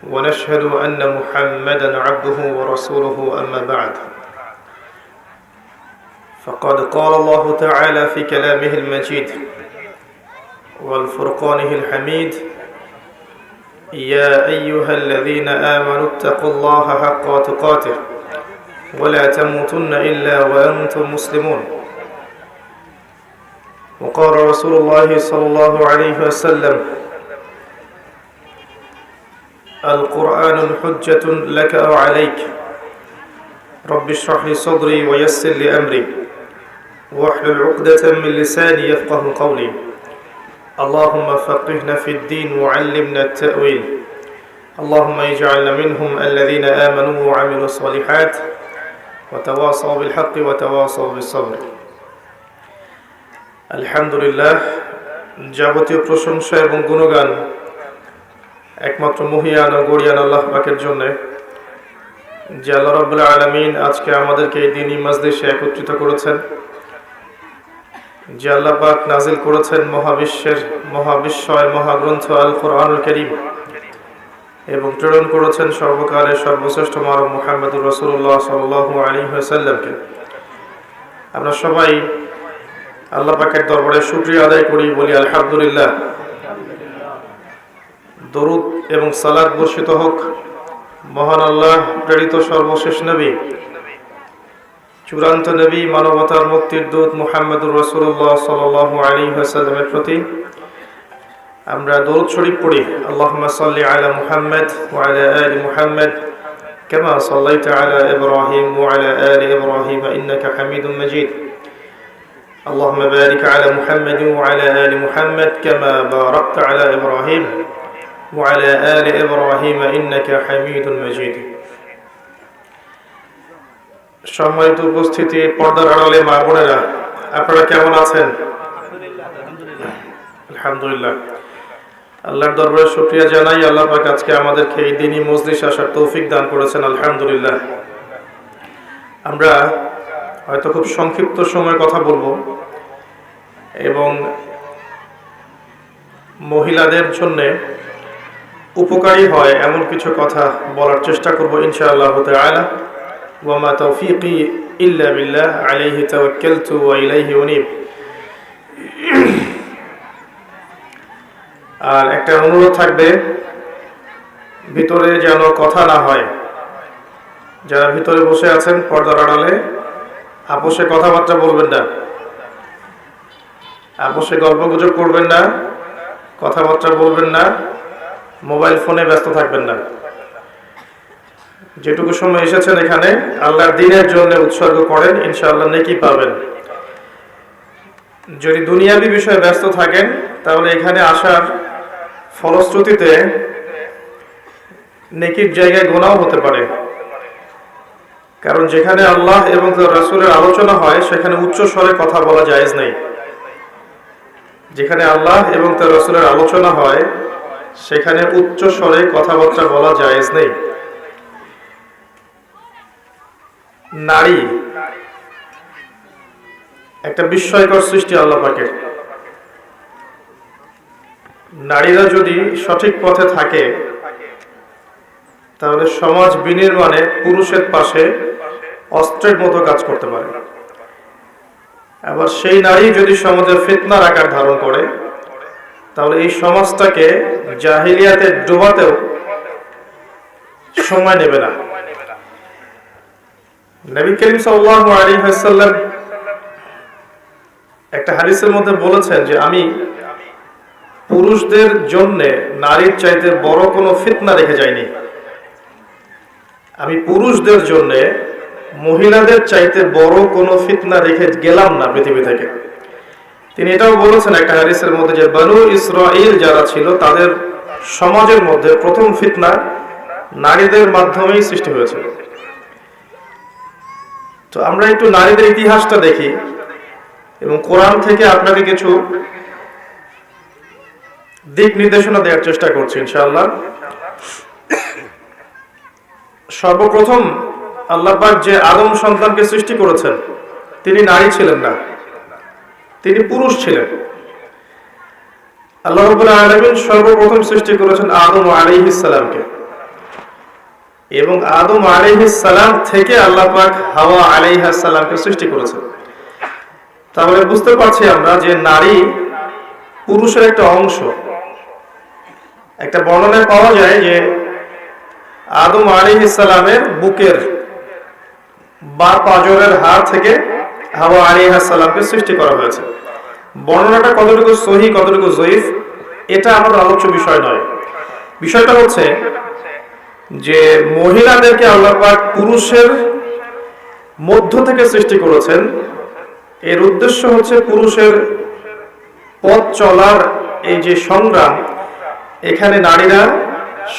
ونشهد أن محمدا عبده ورسوله أما بعد فقد قال الله تعالى في كلامه المجيد والفرقانه الحميد يا أيها الذين آمنوا اتقوا الله حق تقاته ولا تموتن إلا وأنتم مسلمون وقال رسول الله صلى الله عليه وسلم القرآن حجة لك أو عليك رب اشرح لي صدري ويسر لي أمري واحلل عقدة من لساني يفقه قولي اللهم فقهنا في الدين وعلمنا التأويل اللهم اجعلنا منهم الذين آمنوا وعملوا الصالحات وتواصوا بالحق وتواصوا بالصبر আলহামদুলিল্লাহ যাবতীয় প্রশংসা এবং গুণগান একমাত্র মহিয়ান ও গরিয়ান আল্লাহ পাকের জন্য, যে আল্লাহ রাব্বুল আলামিন আজকে আমাদেরকে এই দ্বীনি মাজলিসে একত্রিত করেছেন, যে আল্লাহ পাক নাজিল করেছেন মহাবিশ্বয় মহাগ্রন্থ আল কোরআনুল কারীম এবং প্রেরণ করেছেন সর্বকালের সর্বশ্রেষ্ঠ মানব মুহাম্মদুর রাসূলুল্লাহ সাল্লাল্লাহু আলাইহি ওয়াসাল্লামকে। আমরা সবাই আল্লাহ পাকের দরবারে শুকরিয়া আদায় করি, বলি আলহামদুলিল্লাহ। দরুদ এবং সালাত বর্ষিত হোক মহান আল্লাহ প্রেরিত সর্বশেষ নবী, চূড়ান্ত নবী, মানবতার মুক্তির দূত মুহাম্মদুর রাসূলুল্লাহ সাল্লাল্লাহু আলাইহি ওয়াসাল্লামের প্রতি। আমরা দরুদ শরীফ পড়ি, আল্লাহুম্মা সাল্লি আলা মুহাম্মদ ওয়া আলা আলি মুহাম্মদ কামা সাল্লাইতা আলা ইব্রাহিম ওয়া আলা আলি ইব্রাহিম ইন্নাকা হামিদুম মাজিদ। اللهم بارك على محمد وعلى آل محمد كما باركت على إبراهيم وعلى آل إبراهيم إنك حميد مجيد। সম্মানিত উপস্থিতি, পর্দার আড়ালে মা বোনেরা, আপনারা কেমন আছেন? আলহামদুলিল্লাহ। আল্লাহর দরবারে শুকরিয়া জানাই, আল্লাহ পাক আজকে আমাদেরকে এই দ্বীনি মজলিসে আসার তৌফিক দান করেছেন, আলহামদুলিল্লাহ। আমরা হয়তো খুব সংক্ষিপ্ত সময় কথা বলবো এবং মহিলাদের জন্য উপকারী হয় এমন কিছু কথা বলার চেষ্টা করব ইনশাআল্লাহ তাআলা। ওয়া মা তাওফীকি ইল্লা বিল্লাহ আলাইহি তাওয়াক্কালতু ওয়া ইলাইহি উনীব। আর একটা অনুরোধ থাকবে, ভিতরে যেন কথা না হয়। যারা ভিতরে বসে আছেন পর্দার আড়ালে, আপোষে কথাবার্তা বলবেন না, আপোষে গল্পগুজব করবেন না, কথাবার্তা বলবেন না, মোবাইল ফোনে ব্যস্ত থাকবেন না। যেটুকু সময় এসেছেন এখানে আল্লাহর দ্বীনের জন্য উৎসর্গ করেন, ইনশাআল্লাহ নেকি পাবেন। যদি দুনিয়াবি বিষয়ে ব্যস্ত থাকেন তাহলে এখানে আসার ফলশ্রুতিতে নেকির জায়গায় গুনাহ হতে পারে। কারণ যেখানে আল্লাহ এবং তার রাসূলের আলোচনা হয় সেখানে উচ্চ স্বরে কথা বলা জায়েজ নেই। যেখানে আল্লাহ এবং তার রাসূলের আলোচনা হয় সেখানে উচ্চ স্বরে কথাবার্তা বলা জায়েজ নেই। নারী একটা বিস্ময়কর সৃষ্টি আল্লাহ পাকের। নারীরা যদি সঠিক পথে থাকে তাহলে সমাজ বিনির্মাণে পুরুষের পাশে অস্ত্রের মতো কাজ করতে পারে। আবার সেই নারী যদি সমাজে ফিতনার আকার ধারণ করে তাহলে এই সমাজটাকে জাহিলিয়াতে ডোবাতেও সময় নেবে না। নবী করিম সাল্লাল্লাহু আলাইহি ওয়াসাল্লাম একটা হাদিসের মধ্যে বলেছেন যে আমি পুরুষদের জন্য নারীর চাইতে বড় কোনো ফিতনা রেখে যাইনি। আমি পুরুষদের জন্য মহিলাদের চাইতে বড় কোনো ফিতনা রেখে গেলাম না পৃথিবী থেকে। তিনি এটাও বলেছেন একটা হাদিসের মধ্যে যে বনু ইসরাঈল যারা ছিল তাদের সমাজের মধ্যে প্রথম ফিতনা নারীদের মাধ্যমেই সৃষ্টি হয়েছিল। তো আমরা একটু নারীদের ইতিহাসটা দেখি এবং কোরআন থেকে আপনাকে কিছু দিক নির্দেশনা দেওয়ার চেষ্টা করছি ইনশাআল্লাহ। সর্বপ্রথম আল্লাহ পাক যে আদম সন্তানকে সৃষ্টি করেছেন তিনি নারী ছিলেন না, তিনি পুরুষ ছিলেন। আল্লাহ রাব্বুল আলামিন সর্বপ্রথম সৃষ্টি করেছেন আদম আলাইহিস সালামকে। এবং আদম আলাইহিস সালাম থেকে আল্লাহ পাক হাওয়া আলাইহিস সালামকে সৃষ্টি করেছেন। তাহলে বুঝতে পারছি আমরা যে নারী পুরুষের একটা অংশ। একটা বর্ণনায় পাওয়া যায় যে আদম আলাইহিস সালামের বুকের বা পাঁজরের হাড় থেকে হাওয়া আলাইহিস সালামকে সৃষ্টি করা হয়েছে। বর্ণনাটা কতটুকু সহিহ কতটুকু যঈফ এটা আমাদের আলোচ্য বিষয় নয়। বিষয়টা হচ্ছে যে মহিলাদেরকে আল্লাহ পাক পুরুষের মধ্য থেকে সৃষ্টি করেছেন। এর উদ্দেশ্য হচ্ছে পুরুষের পথ চলার এই যে সংগ্রাম, এখানে নারীরা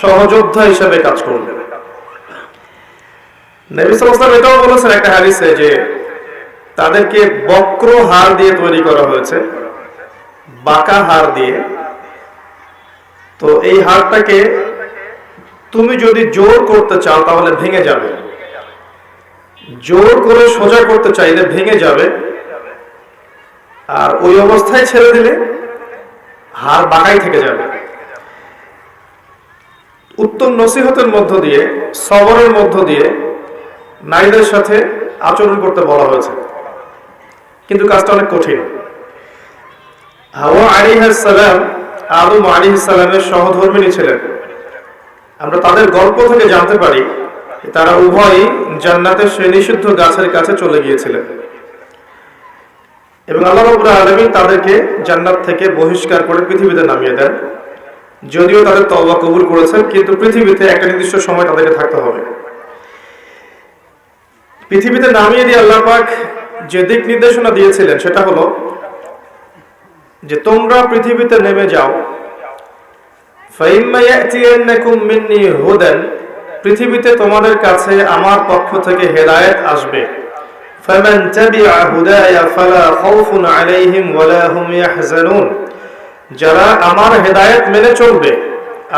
সহযোদ্ধা হিসেবে কাজ করবে। নবী সাল্লাল্লাহু আলাইহি ওয়াসাল্লাম এটাও বলেছেন একটা হাদিসে যে তাদেরকে বক্র হাড় দিয়ে তৈরি করা হয়েছে, বাঁকা হাড় দিয়ে। তো এই হাড়টাকে তুমি যদি জোর করতে চাও তাহলে ভেঙে যাবে, জোর করে সোজা করতে চাইলে ভেঙে যাবে, আর ওই অবস্থায় ছেড়ে দিলে হাড় বাঁকাই থেকে যাবে। উত্তম নসিহতের মধ্য দিয়ে, সবরের মধ্য দিয়ে নারীদের সাথে আচরণ করতে বলা হয়েছে, কিন্তু কাজটা অনেক কঠিন। হাওয়া আলাইহিস সালাম আদম আলাইহিস সালামের সহধর্মিণী ছিলেন। আমরা তাদের গল্প থেকে জানতে পারি তারা উভয়ই জান্নাতের সেই নিষিদ্ধ গাছের কাছে চলে গিয়েছিলেন এবং আল্লাহ রাব্বুল আলামিন তাদেরকে জান্নাত থেকে বহিষ্কার করে পৃথিবীতে নামিয়ে দেন। যদিও তাদের তওবা কবুল করেছেন, কিন্তু পৃথিবীতে একটা নির্দিষ্ট সময় তাদেরকে থাকতে হবে। পৃথিবীতে নামিয়ে দিয়ে আল্লাহ পাক যে দিক নির্দেশনা দিয়েছিলেন সেটা হলো যে তোমরা পৃথিবীতে নেমে যাও, ফাইম্মা ইয়াতিয়ান্নাকুম মিন্নি হুদান, পৃথিবীতে তোমাদের কাছে আমার পক্ষ থেকে হেদায়েত আসবে। ফামান তাবিআ হুদায়া ফালা খাউফুন আলাইহিম ওয়ালা হুম ইয়াহজানুন, যারা আমার হেদায়েত মেনে চলবে,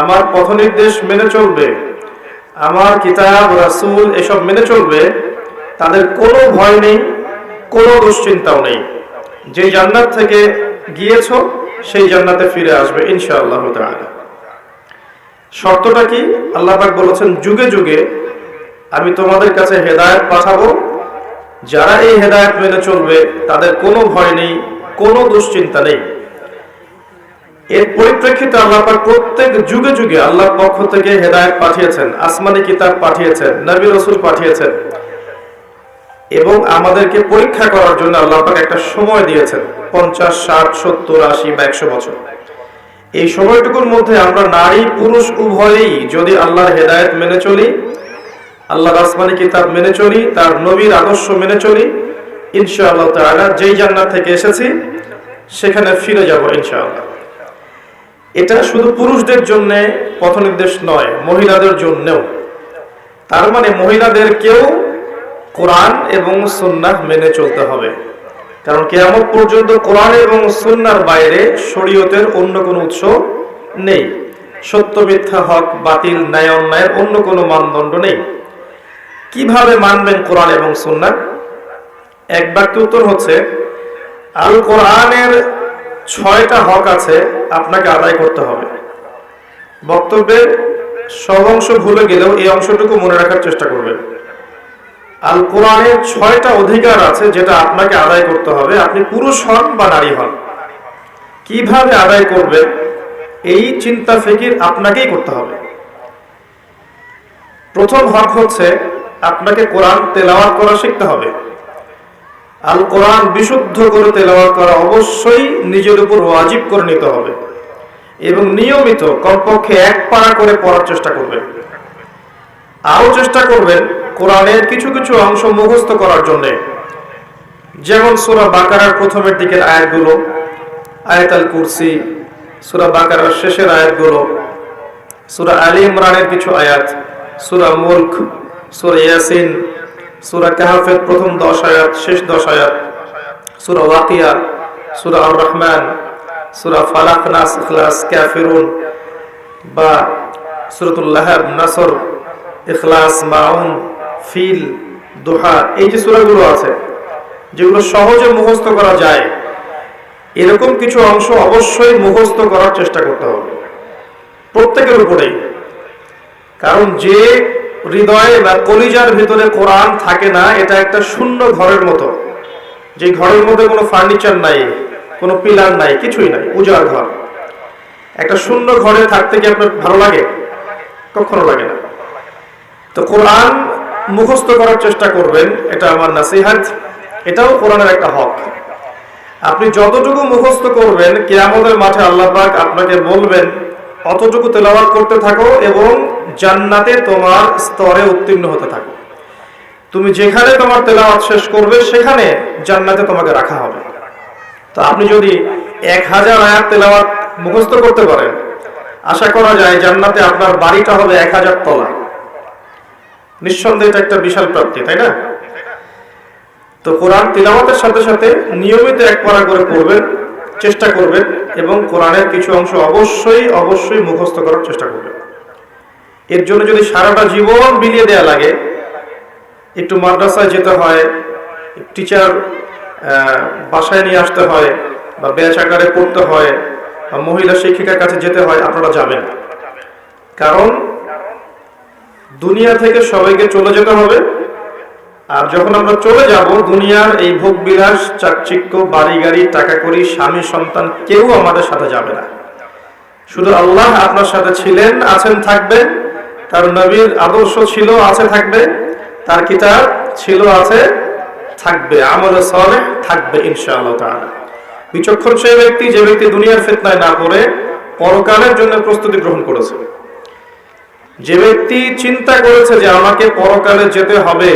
আমার পথ নির্দেশ মেনে চলবে, আমার কিতাব রাসূল এসব মেনে চলবে, তাদের কোনো ভয় নেই, কোনো দুশ্চিন্তাও নেই। যে জান্নাত থেকে গিয়েছো সেই জান্নাতে ফিরে আসবে ইনশাআল্লাহ তাআলা। শর্তটা কি? আল্লাহ পাক বলেছেন যুগে যুগে আমি তোমাদের কাছে হেদায়েত পাঠাবো, যারা এই হেদায়েত মেনে চলবে তাদের কোনো ভয় নেই, কোনো দুশ্চিন্তা নেই। এর পরিপ্রেক্ষিতে আল্লাহ পাক প্রত্যেক যুগে যুগে আল্লাহর পক্ষ থেকে হেদায়েত পাঠিয়েছেন, আসমানি কিতাব পাঠিয়েছেন, নবী রাসূল পাঠিয়েছেন এবং আমাদেরকে পরীক্ষা করার জন্য আল্লাহ পাক একটা সময় দিয়েছেন 50, 60, 70, 80 বা 100 বছর। এই সময়টুকুর মধ্যে আমরা নারী পুরুষ উভয়েই যদি আল্লাহর হেদায়েত মেনে চলি, আল্লাহর আসমানি কিতাব মেনে চলি, তার নবীর আদর্শ মেনে চলি, ইনশাআল্লাহ তাআলা যেই জান্নাত থেকে এসেছি সেখানে ফিরে যাব ইনশাআল্লাহ। এটা শুধু পুরুষদের জন্য পথ নির্দেশ নয়, মহিলাদের জন্যও। তার মানে মহিলাদেরকেও কোরআন এবং সুন্নাহ মেনে চলতে হবে, কারণ কিয়ামত পর্যন্ত কোরআন এবং সুন্নাহর বাইরে শরীয়তের অন্য কোনো উৎস নেই। সত্য মিথ্যা, হক বাতিল, ন্যায় অন্যায়ের অন্য কোনো মানদণ্ড নেই। কিভাবে মানবেন কোরআন এবং সুন্নাহ? এক বাক্যে উত্তর হচ্ছে আল কোরআনের 6টা হক আছে, আপনাকে আদায় করতে হবে। বক্তব্যের সব অংশ ভুলে গেলেও এই অংশটুকু মনে রাখার চেষ্টা করবেন। আল কোরআনের 6টা অধিকার আছে যেটা আপনাকে আদায় করতে হবে, আপনি পুরুষ হন বা নারী হন। কিভাবে আদায় করবেন এই চিন্তা ফিকির আপনাকেই করতে হবে। প্রথম হক হচ্ছে আপনাকে কোরআন তেলাওয়াত করা শিখতে হবে। আল কোরআন বিশুদ্ধ করে তেলাওয়াত করা অবশ্যই নিজের উপর ওয়াজিব করে নিতে হবে এবং নিয়মিত কমপক্ষে 1 পারা করে পড়ার চেষ্টা করবেন। আরও চেষ্টা করবেন কোরআনের কিছু কিছু অংশ মুখস্থ করার জন্য, যেমন সূরা বাকারার প্রথমের দিকের আয়াতগুলো, আয়াতুল কুরসি, সূরা বাকারার শেষের আয়াতগুলো, সূরা আলী ইমরানের কিছু আয়াত, সূরা মুলক, সূরা ইয়াসিন, সূরা কাহফের প্রথম 10 আয়াত, শেষ 10 আয়াত, সূরা ওয়াকিয়া, সূরা আর রহমান, সূরা ফালাক, নাস, ইখলাস, কাফিরুন বা সূরাতুল লাহব, নাসর, ইখলাস, মাউন, ফিল, দুহা, এই যে সূরাগুলো আছে যেগুলো সহজে মুখস্থ করা যায়, এরকম কিছু অংশ অবশ্যই মুখস্থ করার চেষ্টা করতে হবে প্রত্যেকের উপরেই। কারণ যে হৃদয়ে বা কলিজার ভিতরে কোরআন থাকে না, এটা একটা শূন্য ঘরের মতো, যে ঘরের মধ্যে কোনো ফার্নিচার নাই, কোনো পিলার নাই, কিছুই নাই, উজাড় ঘর। একটা শূন্য ঘরে থাকতে কি আপনার ভালো লাগে? কখনো লাগে না। তো কোরআন মুখস্থ করার চেষ্টা করবেন, এটা আমার নাসিহাত। এটাও কোরআনের একটা হক। আপনি যতটুকু মুখস্থ করবেন, কিয়ামতের মাঠে আল্লাহ পাক আপনাকে বলবেন অতটুকু তেলাওয়াত করতে থাকো এবং জান্নাতে তোমার স্তরে উত্তীর্ণ হতে থাকো। তুমি যেখানে তোমার তেলাওয়াত শেষ করবে সেখানে জান্নাতে তোমাকে রাখা হবে। তো আপনি যদি 1000 আয়াত তেলাওয়াত মুখস্থ করতে পারেন, আশা করা যায় জান্নাতে আপনার বাড়িটা হবে 1000 তলা। নিঃসন্দেহে এটা একটা বিশাল প্রাপ্তি, তাই না? তো কোরআন তিলাওয়াতের সাথে সাথে নিয়মিত এক পারা করে পড়বেন, চেষ্টা করবেন, এবং কোরআনের কিছু অংশ অবশ্যই অবশ্যই মুখস্থ করার চেষ্টা করবেন। এর জন্য যদি সারাটা জীবন বিলিয়ে দেয়া লাগে, একটু মাদ্রাসায় যেতে হয়, টিচার বাসায় নিয়ে আসতে হয়, বা ব্যাচ আকারে পড়তে হয়, বা মহিলা শিক্ষিকার কাছে যেতে হয়, আপনারা যাবেন। কারণ দুনিয়া থেকে সবাইকে চলে যেতে হবে। আর যখন আমরা চলে যাব, দুনিয়ার এই ভোগ বিলাস, চাকচিক্য, বাড়ি গাড়ি, টাকা কড়ি, স্বামী সন্তান কেউ আমাদের সাথে যাবে না। শুধু আল্লাহ আপনার সাথে ছিলেন, আছেন, থাকবেন। তার নবীর আদর্শ ছিল, আছে, থাকবে। তার কিতাব ছিল, আছে, থাকবে। আমল সালেহ থাকবে ইনশাআল্লাহ তাআলা। বিচক্ষণ সেই ব্যক্তি, যে ব্যক্তি দুনিয়ার ফিতনায় না পড়ে পরকালের জন্য প্রস্তুতি গ্রহণ করেছে। যে ব্যক্তি চিন্তা করেছে যে আমাকে পরকালে যেতে হবে,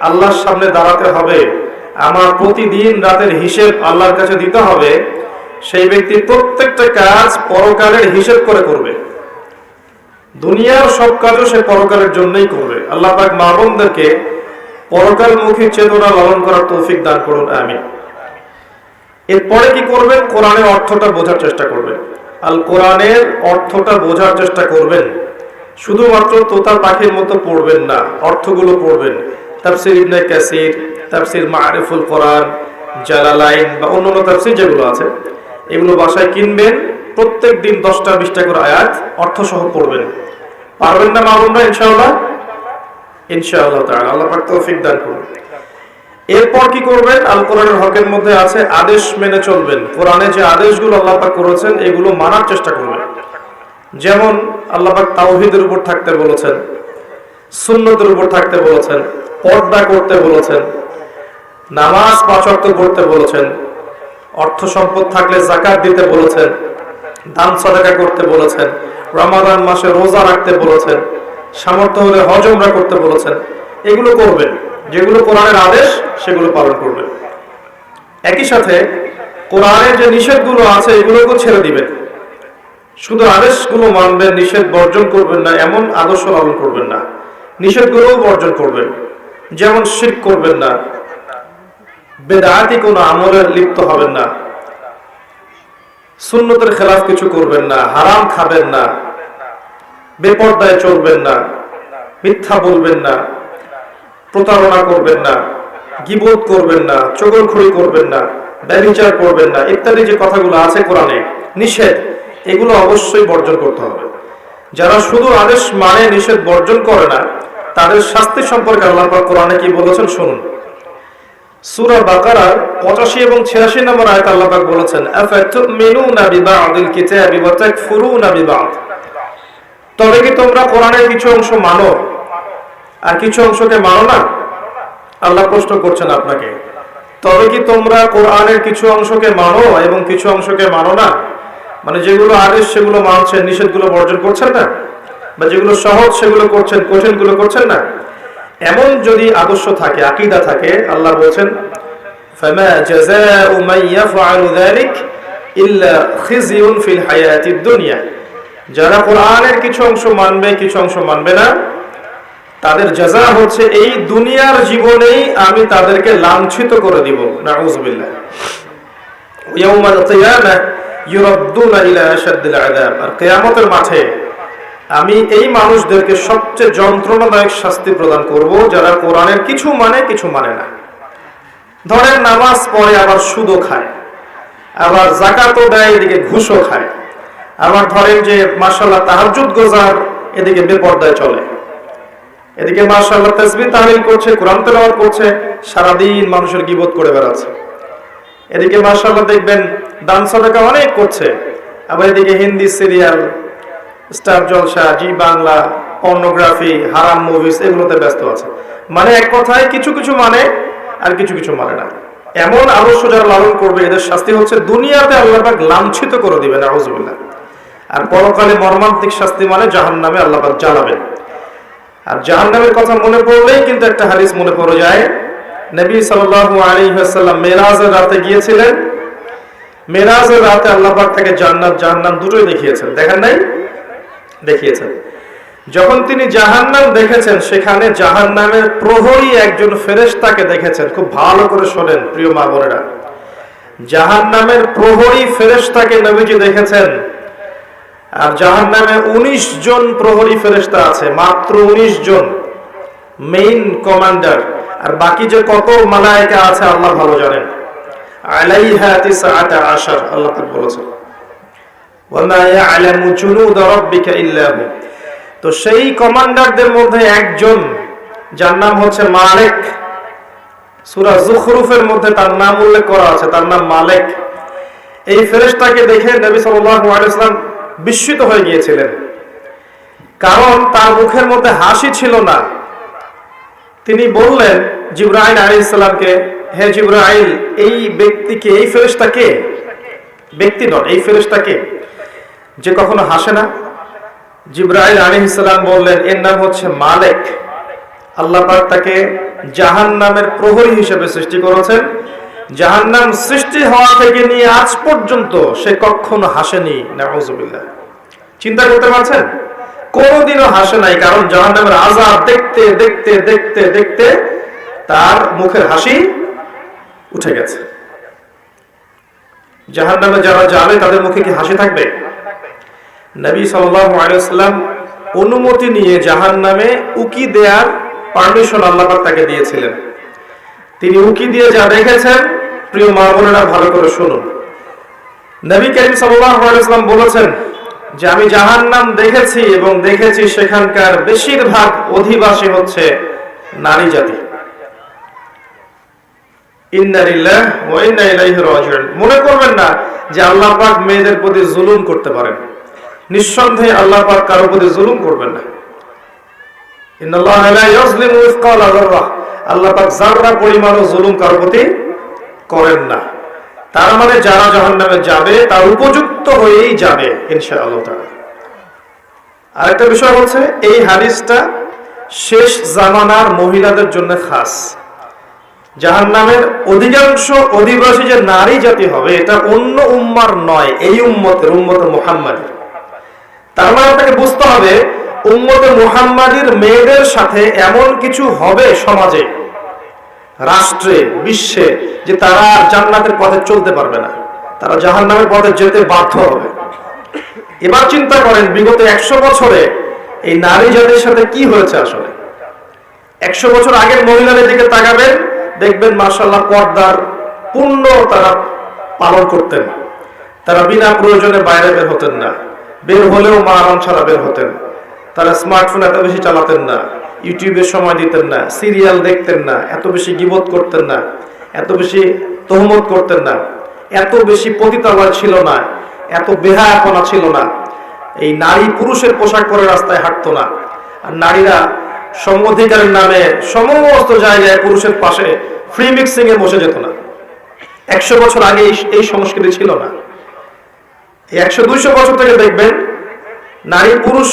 আল্লাহর সামনে দাঁড়াতে হবে, আমার প্রতিদিন রাতের হিসেব আল্লাহর কাছে দিতে হবে, সেই ব্যক্তি প্রত্যেকটা কাজ পরকালের হিসেব করে করবে। দুনিয়ার সব কাজও সে পরকালের জন্যই করবে। আল্লাহ পাক মা বোনদেরকে পরকালমুখী চেতনা লালন করার তৌফিক দান করুন, আমিন। এরপরে কি করবেন? কোরআনের অর্থটা বোঝার চেষ্টা করবেন। আল কোরআনের অর্থটা বোঝার চেষ্টা করবেন। শুধুমাত্র তোতা পাখির মতো পড়বেন না, অর্থগুলো পড়বেন। তাফসীর ইবনে কাসির, তাফসীর মারিফুল কোরআন, জালালাইন বা অন্যান্য তাফসীর যেগুলো আছে, এগুলো বাসায় কিনবেন। প্রত্যেক দিন 10টা 20টা করে আয়াত অর্থ সহ পড়বেন। পারবেন না মামুনরা? ইনশাআল্লাহ, ইনশাআল্লাহ তাআলা আল্লাহ পাক তৌফিক দান করুন। এরপর কি করবেন? আল কোরআনের হকের মধ্যে আছে আদেশ মেনে চলবেন। কোরআনে যে আদেশগুলো আল্লাহ পাক করেছেন, এগুলো মানার চেষ্টা করবেন। যেমন আল্লাহ পাক তাওহীদের উপর থাকতে বলেছেন, সুন্নতের উপর থাকতে বলেছেন, পর্দা করতে বলেছেন, নামাজ 5 ওয়াক্ত পড়তে বলেছেন, অর্থ সম্পদ থাকলে যাকাত দিতে বলেছেন, দান সাদাকা করতে বলেছেন, রমাদান মাসে রোজা রাখতে বলেছেন, সামর্থ্য হলে হজ উমরা করতে বলেছেন। এগুলো করবেন। যেগুলো কোরআনের আদেশ, সেগুলো পালন করবেন। একই সাথে কোরআনের যে নিষেধগুলো আছে, এগুলোকেও ছেড়ে দিবেন। শুধু আদেশগুলো মানবেন, নিষেধ বর্জন করবেন না, এমন আদর্শ পালন করবেন না। নিষেধগুলোও বর্জন করবেন। যেমন শিরক করবেন না, বেদাতি কোনো আমলে লিপ্ত হবেন না, সুন্নতের খেলাফ কিছু করবেন না, হারাম খাবেন না, বেপরদায় চলবেন না, মিথ্যা বলবেন না, প্রতারণা করবেন না, গীবত করবেন না, চগলখড়ি করবেন না, ব্যভিচার করবেন না, ইত্যাদি যে কথাগুলো আছে কোরআনে নিষেধ, এগুলো অবশ্যই বর্জন করতে হবে। যারা শুধু আদেশ মানে নিষেধ বর্জন করে না, তাদের শাস্তি সম্পর্কে আল্লাহ পাক কোরআনে কি বলেছেন শুনুন। সূরা বাকারার 85 এবং 86 নম্বর আয়াতে আল্লাহ পাক বলেছেন, আফাতুমিনুনা বিবা'দিল কিতাবি ওয়া তাকফুরুনা বিবা'দ। তবে কি তোমরা কোরআনের কিছু অংশ মানো আর কিছু অংশকে মানো না? আল্লাহ প্রশ্ন করছেন আপনাকে, তবে কি তোমরা কোরআনের কিছু অংশকে মানো এবং কিছু অংশকে মানো না? মানে যেগুলো আদেশ সেগুলো মানছেন, নিষেধগুলো বর্জন করছেন না, বা যেগুলো সহজ সেগুলো করছেন, কঠিনগুলো করছেন না। এমন যদি আদর্শ থাকে, আকীদা থাকে, আল্লাহ বলেন ফামা জাযাউ মান ইয়াফআলু যালিক ইল্লা খিজিউন ফিল হায়াতিদ দুনিয়া। যারা কোরআনের কিছু অংশ মানবে, কিছু অংশ মানবে না, তাদের জাযা হচ্ছে এই দুনিয়ার জীবনেই আমি তাদেরকে লাঞ্ছিত করে দিব। নাউযুবিল্লাহ। ইয়াউমাল কিয়ামাহ ইউরাদ্দুনা ইলা আশাদ্দিল আযাব। আর কিয়ামতের মাঠে আমি এই মানুষদেরকে সবচেয়ে যন্ত্রণাদায়ক শাস্তি প্রদান করব, যারা কোরআনের কিছু মানে কিছু মানে না। ধরেন নামাজ পড়ে আবার সুদও খায়, আবার যাকাতও দেয়, এদিকে ঘুষও খায়, আবার ধরেন যে মাশাআল্লাহ তাহাজ্জুদ গোজার, এদিকে বেপরদায় চলে। এদিকে মাশাআল্লাহ তাসবিহ তাহলিল করছে, কোরআন তেলাওয়াত করছে, সারাদিন মানুষের গীবত করে বেড়াচ্ছে। এদিকে মাশাআল্লাহ দেখবেন দান সাদাকা অনেক করছে, আবার এদিকে হিন্দি সিরিয়াল, স্টার জলসা, জি বাংলা, পর্নোগ্রাফি, হারাম মুভিজ এগুলোতে ব্যস্ত আছে। মানে এক কথায় কিছু কিছু মানে আর কিছু কিছু মানে না। এমন আদর্শ যারা লালন করবে এদের শাস্তি হচ্ছে দুনিয়াতে আল্লাহ পাক লাঞ্ছিত করে দিবেন, আউযুবিল্লাহ। আর পরকালে মর্মান্তিক শাস্তি মানে জাহান্নামে আল্লাহ পাক জ্বালাবেন। আর জাহান্নামের কথা মনে পড়লেই কিন্তু একটা হাদিস মনে পড়ে যায়। নবী সাল্লাল্লাহু আলাইহি ওয়াসাল্লাম মেরাজের রাতে গিয়েছিলেন। মেরাজের রাতে আল্লাহ পাক তাকে জান্নাত জাহান্নাম দুটোই দেখিয়েছেন, দেখেন নাই? দেখিয়েছেন। যখন তিনি জাহান্নাম দেখেছেন, সেখানে জাহান্নামের প্রহরী একজন ফেরেশতাকে দেখেছেন। খুব ভালো করে শোনেন প্রিয় মা বোনেরা, জাহান্নামের প্রহরী ফেরেশতাকে নবীজি দেখেছেন। আর জাহান্নামে 19 জন প্রহরী ফেরেশতা আছে, মাত্র 19 জন মেইন কমান্ডার। আর বাকি যে কত মালায়েকা আছে আল্লাহ ভালো জানেন। আলাইহা 19 আল্লাহ পাক বলেছেন, ওয়া মা ইয়ালামু জুনুদ রাব্বিকা ইল্লা হু। তো সেই কমান্ডারদের মধ্যে একজন, যার নাম হচ্ছে মালিক। সূরা যুখরুফের মধ্যে তার নাম উল্লেখ করা আছে, তার নাম মালিক। এই ফেরেশতাকে দেখে নবী সাল্লাল্লাহু আলাইহি ওয়াসাল্লাম বিস্মিত হয়ে গিয়েছিলেন, কারণ তার মুখের মধ্যে হাসি ছিল না। তিনি বললেন জিবরাইল আলাইহিস সালামকে, হে জিবরাইল, এই ব্যক্তিকে, এই ফেরেশতাকে, ব্যক্তি নয়, এই ফেরেশতাকে যে কখনো হাসে না। জিবরাইল আলাইহিস সালাম বললেন, এর নাম হচ্ছে মালিক। আল্লাহ পাক তাকে জাহান্নামের প্রহরী হিসেবে সৃষ্টি করেছেন। জাহান্নাম সৃষ্টি হওয়া থেকে নিয়ে আজ পর্যন্ত সে কখনো হাসেনি, নাউযুবিল্লাহ। চিন্তা করতে পারছেন? কোনোদিনও হাসে নাই, কারণ জাহান্নামের আযাব দেখতে দেখতে দেখতে দেখতে তার মুখের হাসি উঠে গেছে। জাহান্নামে যারা যাবে তাদের মুখে কি হাসি থাকবে? নবী সাল্লাল্লাহু আলাইহি ওয়াসাল্লাম অনুমতি নিয়ে জাহান্নামে উকি দেওয়ার পারমিশন আল্লাহ পাক তাকে দিয়েছিলেন। তিনি উকি দিয়ে যা দেখেছেন, প্রিয় মা বোনেরা ভালো করে শুনুন। নবী করিম সাল্লাল্লাহু আলাইহি ওয়াসাল্লাম বলেছেন যে আমি জাহান্নাম দেখেছি এবং দেখেছি সেখানকার বেশিরভাগ অধিবাসী হচ্ছে নারী জাতি। ইন্না লিল্লাহি ওয়া ইন্না ইলাইহি রাজিউন। মনে করবেন না যে আল্লাহ পাক মেয়েদের প্রতি জুলুম করতে পারেন। নিঃসন্দেহে আল্লাহ পাক কারো প্রতি জুলুম করবেন না। ইন্নাল্লাহা লা ইয়াজলিমু মিসকালা যাররা। আল্লাহ পাক যাররা পরিমাণও জুলুম কারো প্রতি করেন না। তার মানে যারা জাহান্নামে যাবে তার উপযুক্ত হয়েই যাবে ইনশাআল্লাহ তাআলা। আরেকটা বিষয় হচ্ছে, এই হাদিসটা শেষ জামানার মহিলাদের জন্য খাস। জাহান্নামের অধিকাংশ অধিবাসী যে নারী জাতি হবে, এটা অন্য উম্মার নয়, এই উম্মতের, উম্মতে মুহাম্মাদের। তার মানে আপনাকে বুঝতে হবে উম্মতে মুহাম্মাদির মেয়েদের সাথে এমন কিছু হবে সমাজে, রাষ্ট্রে, বিশ্বে, যে তারা জান্নাতের পথে চলতে পারবে না, তারা জাহান্নামের পথে যেতে বাধ্য হবে। এবার চিন্তা করেন বিগত 100 বছরে এই নারী জাতির সাথে কি হয়েছে আসলে। 100 বছর আগের মহিলাদের দিকে তাকাবেন, দেখবেন মাশাআল্লাহ পর্দার পূর্ণ তারা পালন করতেন। তারা বিনা প্রয়োজনে বাইরে বের হতেন না, বের হলেও মাহরাম ছাড়া বের হতেন। তারা স্মার্টফোন এত বেশি চালাতেন না, ইউটিউবে সময় দিতেন না, সিরিয়াল দেখতেন না, এত বেশি গীবত করতেন না, এত বেশি তহমত করতেন না, এত বেশি পতিতালয় ছিল না, এত বেহায়াপনা ছিল না। এই নারী পুরুষের পোশাক পরে রাস্তায় হাঁটতো না। আর নারীরা সম অধিকারের নামে সমস্ত জায়গায় পুরুষের পাশে ফ্রি মিক্সিং এ বসে যেত না। 100 বছর আগে এই সংস্কৃতি ছিল না। 100-200 বছর থেকে দেখবেন নারী পুরুষ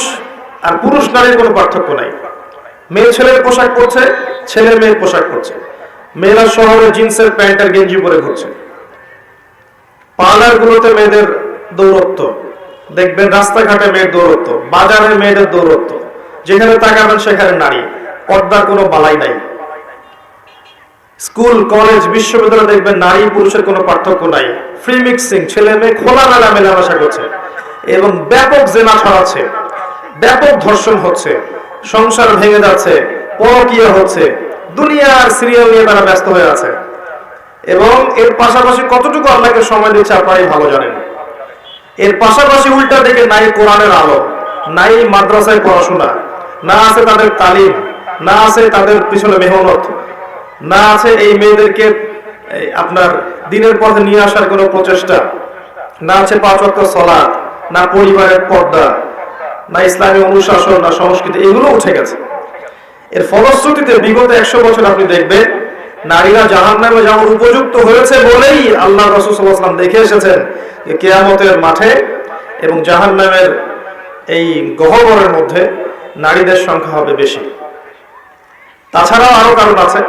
আর পুরুষ নারীর কোনো পার্থক্য নাই। মেয়ে ছেলের পোশাক পরছে, ছেলে মেয়ের পোশাক পরছে। মেয়েরা শহরে জিন্সের প্যান্ট আর গেঞ্জি পরে ঘুরছে। পার্লার গুলোতে মেয়েদের দৌরত্ব দেখবেন, রাস্তাঘাটে মেয়ের দৌরত্ব, বাজারে মেয়েদের দৌরত্ব, যেখানে তাকাবেন সেখানে নারী, পর্দার কোনো বালাই নাই। স্কুল, কলেজ, বিশ্ববিদ্যালয় দেখবেন নারী পুরুষের কোনো পার্থক্য নাই। ফ্রি মিক্সিং, ছেলে মেয়ে খোলামেলা মেলামেশা করছে এবং ব্যাপক জেনা ছড়াচ্ছে, ব্যাপক ধর্ষণ হচ্ছে, সংসার ভেঙে যাচ্ছে, পরকীয়া হচ্ছে, দুনিয়ার সিরিয়াল নিয়ে তারা ব্যস্ত হয়ে আছে। এবং এর পাশাপাশি কতটুকু আল্লাহকে সময় দিচ্ছে আপনারাই ভালো জানেন। এর পাশাপাশি উল্টা দিকে নাই কোরআনের আলো, নাই মাদ্রাসায় পড়াশোনা, না আছে তাদের তালিম, না আছে তাদের পিছনে মেহনত, না আছে এই মেয়েদেরকে আপনার দিনের পথে নিয়ে আসার কোনো প্রচেষ্টা, না আছে 5 ওয়াক্ত সালাত, না পরিবারের পর্দা, না ইসলামী অনুশাসন, না সংস্কৃতি, এগুলো উঠে গেছে। এর ফলশ্রুতিতে বিগত 100 বছর আপনি দেখবেন নারীরা জাহান্নামে যাওয়ার উপযুক্ত হয়েছে বলেই আল্লাহ রাসূল সাল্লাল্লাহু আলাইহি ওয়াসাল্লাম দেখে এসেছেন যে কিয়ামতের মাঠে এবং জাহান্নামের এই গহ্বরের মধ্যে নারীদের সংখ্যা হবে বেশি। তাছাড়াও আরো কারণ আছে,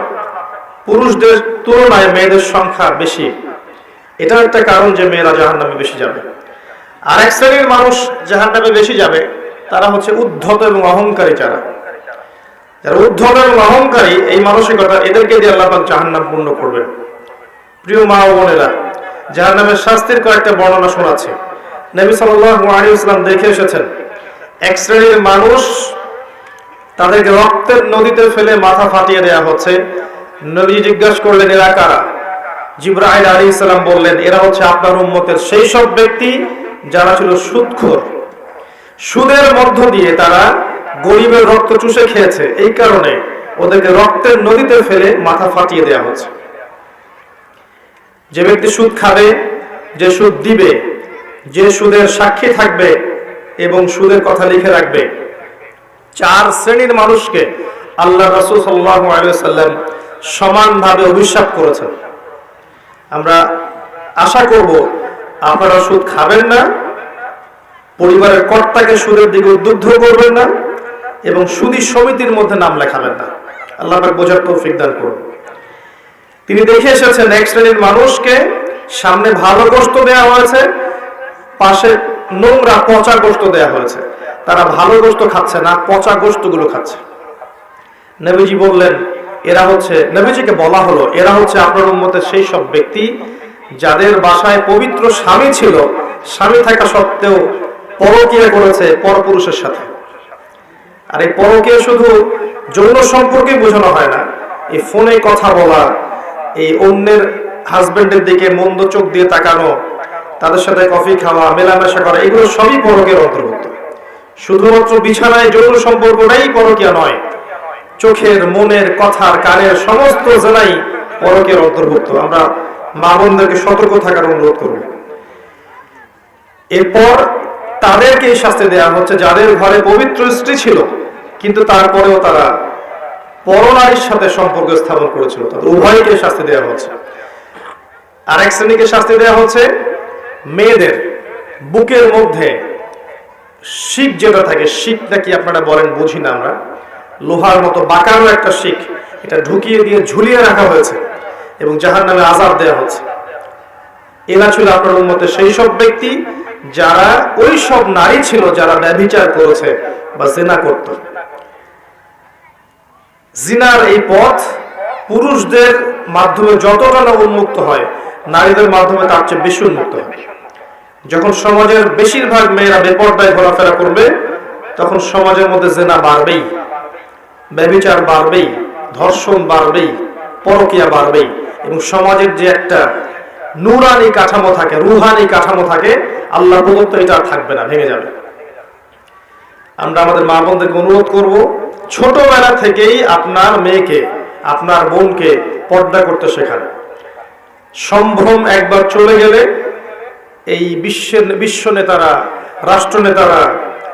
পুরুষদের তুলনায় মেয়েদের সংখ্যা বেশি, এটা একটা কারণ যে মেয়েরা জাহান্নামে বেশি যাবে। আর এক শ্রেণীর মানুষ জাহান্নামে বেশি যাবে, তারা হচ্ছে উদ্ধত এবং অহংকারী। যারা উদ্ধত এবং অহংকারী, এই মানসিকতা, এদেরকে দিয়ে আল্লাহ পাক জাহান্নাম পূর্ণ করবেন। প্রিয় মা ও বোনেরা, জাহান্নামের শাস্তির কয়েকটা বর্ণনা শোনাচ্ছি। নবী সাল্লাল্লাহু আলাইহি ওয়াসাল্লাম দেখে এসেছেন এক শ্রেণীর মানুষ, তাদেরকে রক্তের নদীতে ফেলে মাথা ফাটিয়ে দেয়া হচ্ছে। নবী জিজ্ঞাসা করলেন, এরা কারা? জিবরাইল আলাইহিস সালাম বললেন, এরা হচ্ছে আপনার উম্মতের সেই সব ব্যক্তি যারা ছিল সুদখোর। সুদের মধ্য দিয়ে তারা গরিবের রক্ত চুষে খেয়েছে, এই কারণে ওদেরকে রক্তের নদীতে ফেলে মাথা ফাটিয়ে দেয়া হচ্ছে। যে ব্যক্তি সুদ খাবে, যে সুদ দিবে, যে সুদের সাক্ষী থাকবে এবং সুদের কথা লিখে রাখবে, 4 শ্রেণীর মানুষকে আল্লাহ রাসূল সাল্লাল্লাহু আলাইহি ওয়াসাল্লাম সমানভাবে অভিশাপ করেছেন। আমরা আশা করব আপনারা সুদ খাবেন না, পরিবারের কর্তাকে সুদের দিকে উদ্বুদ্ধ করবেন না এবং সুদী সমিতির মধ্যে নাম লেখাবেন না। আল্লাহ পাক বোঝার তৌফিক দান করুন। তিনি দেখে এসেছেন এক শ্রেণীর মানুষকে সামনে ভালো গোশত দেওয়া হয়েছে, পাশে নোংরা পচা গোশত দেওয়া হয়েছে। তারা ভালো গোশত খাচ্ছে না, পচা গোশতগুলো খাচ্ছে। নবীজি বললেন, এরা হচ্ছে, নবীজিকে বলা হলো, এরা হচ্ছে আপনার উম্মতের সেই সব ব্যক্তি যাদের বাসায় পবিত্র স্বামী ছিল, স্বামী থাকা সত্ত্বেও পরকীয়া করেছে পরপুরুষের সাথে। আর এই পরকীয়া শুধু যৌন সম্পর্কে বোঝানো হয় না, এই ফোনে কথা বলা, এই অন্যের হাজবেন্ডের দিকে মন্দ চোখ দিয়ে তাকানো, তাদের সাথে কফি খাওয়া, মেলামেশা করা, এগুলো সবই পরকীয়ার অন্তর্ভুক্ত। শুধুমাত্র বিছানায় যৌন সম্পর্কটাই পরকীয়া নয়, চোখের, মনের, কথার, কানের সমস্ত জেলাই পরকীয়ার অন্তর্ভুক্ত। আমরা মা বোনদেরকে সতর্ক থাকার অনুরোধ করব। এরপর তাদেরকে শাস্তি দেওয়া হচ্ছে যাদের ঘরে পবিত্র স্ত্রী ছিল কিন্তু তারপরেও তারা পরনারীর সাথে সম্পর্ক স্থাপন করেছিল, তাদের উভয়কে শাস্তি দেওয়া হচ্ছে। আরেক শ্রেণীকে শাস্তি দেওয়া হচ্ছে মেয়েদের বুকের মধ্যে শিক যেটা থাকে, শিক নাকি আপনারা বলেন বুঝি না আমরা, লোহার মতো বাঁকানো একটা শিক, এটা ঢুকিয়ে দিয়ে ঝুলিয়ে রাখা হয়েছে এবং জাহান্নামে আযাব দেওয়া হচ্ছে। এরা ছিল আপনার উম্মতের সেই সব ব্যক্তি যারা ওই সব নারী ছিল যারা ব্যভিচার করেছে বা জিনা করত। জিনার এই পথ পুরুষদের মাধ্যমে যতটা না উন্মুক্ত হয়, নারীদের মাধ্যমে তার চেয়ে বেশি উন্মুক্ত হয়। যখন সমাজের বেশিরভাগ মেয়েরা বেপরদায় ঘোরাফেরা করবে, তখন সমাজের মধ্যে জিনা বাড়বেই, ব্যভিচার বাড়বেই, ধর্ষণ বাড়বেই, পরকীয়া বাড়বেই এবং সমাজের যে একটা নূরানি কাঠামো থাকে, রুহানি কাঠামো থাকে, আল্লাহ প্রদত্ত, এটা আর থাকবে না, ভেঙে যাবে। আমরা আমাদের মা বোনদেরকে অনুরোধ করব, ছোটবেলা থেকেই আপনার মেয়েকে, আপনার বোনকে পর্দা করতে শেখান। সম্ভ্রম একবার চলে গেলে এই বিশ্ব নেতারা, রাষ্ট্র নেতারা,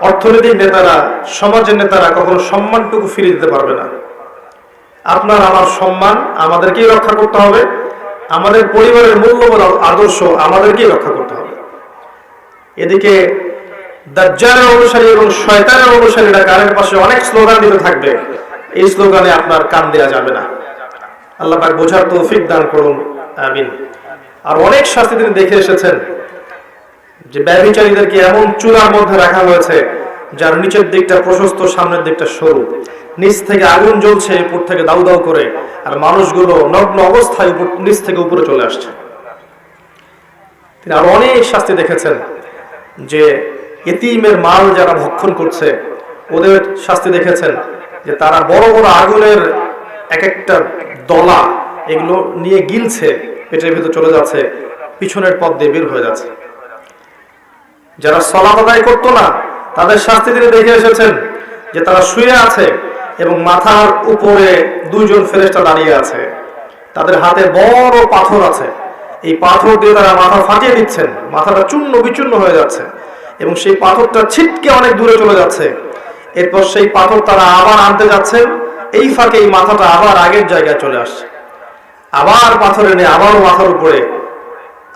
অর্থনৈতিক নেতারা, সমাজের নেতারা কখনো সম্মানটুকু ফিরিয়ে দিতে পারবে না। আপনার আমার সম্মান আমাদেরকেই রক্ষা করতে হবে, আমাদের পরিবারের মূল্যবোধ আদর্শ আমাদেরকেই রক্ষা করতে হবে। এদিকে দাজ্জালের অনুসারী এবং শয়তানের অনুসারীরা কানের পাশে অনেক স্লোগান দিতে থাকবে, এই স্লোগানে আপনার কান দেওয়া যাবে না। আল্লাহ পাক বোঝার তৌফিক দান করুন, আমিন। আর অনেক শাস্তি তিনি দেখে এসেছেন যে ব্যভিচারীদেরকে এমন চুলার মধ্যে রাখা হয়েছে যার নিচের দিকটা প্রশস্ত, সামনের দিকটা সরু, নিচ থেকে আগুন জ্বলছে, উপর থেকে দাউ দাউ করে, আর মানুষগুলো নগ্ন অবস্থায় নিচ থেকে উপরে চলে আসছে। তিনি আর অনেক শাস্তি দেখেছেন যে এতিমের মাল যারা ভক্ষণ করছে, ওদের শাস্তি দেখেছেন যে তারা বড় বড় আগুনের এক একটা দলা এগুলো নিয়ে গিলছে, পেটের ভিতর চলে যাচ্ছে, পিছনের পথ দিয়ে বের হয়ে যাচ্ছে। যারা সালাত আদায় করতো না, তাদের শাস্তি তিনি দেখে এসেছেন যে তারা শুয়ে আছে, এবং মাথার উপরে দুইজন ফেরেশতা দাঁড়িয়ে আছে, তাদের হাতে বড় পাথর আছে, এই পাথর দিয়ে তারা মাথা ফাটিয়ে দিচ্ছেন, মাথাটা চূর্ণ বিচূর্ণ হয়ে যাচ্ছে এবং সেই পাথরটা ছিটকে অনেক দূরে চলে যাচ্ছে। এরপর সেই পাথর তারা আবার আনতে যাচ্ছেন, এই ফাঁকে এই মাথাটা আবার আগের জায়গায় চলে আসছে, আবার পাথর এনে আবারও মাথার উপরে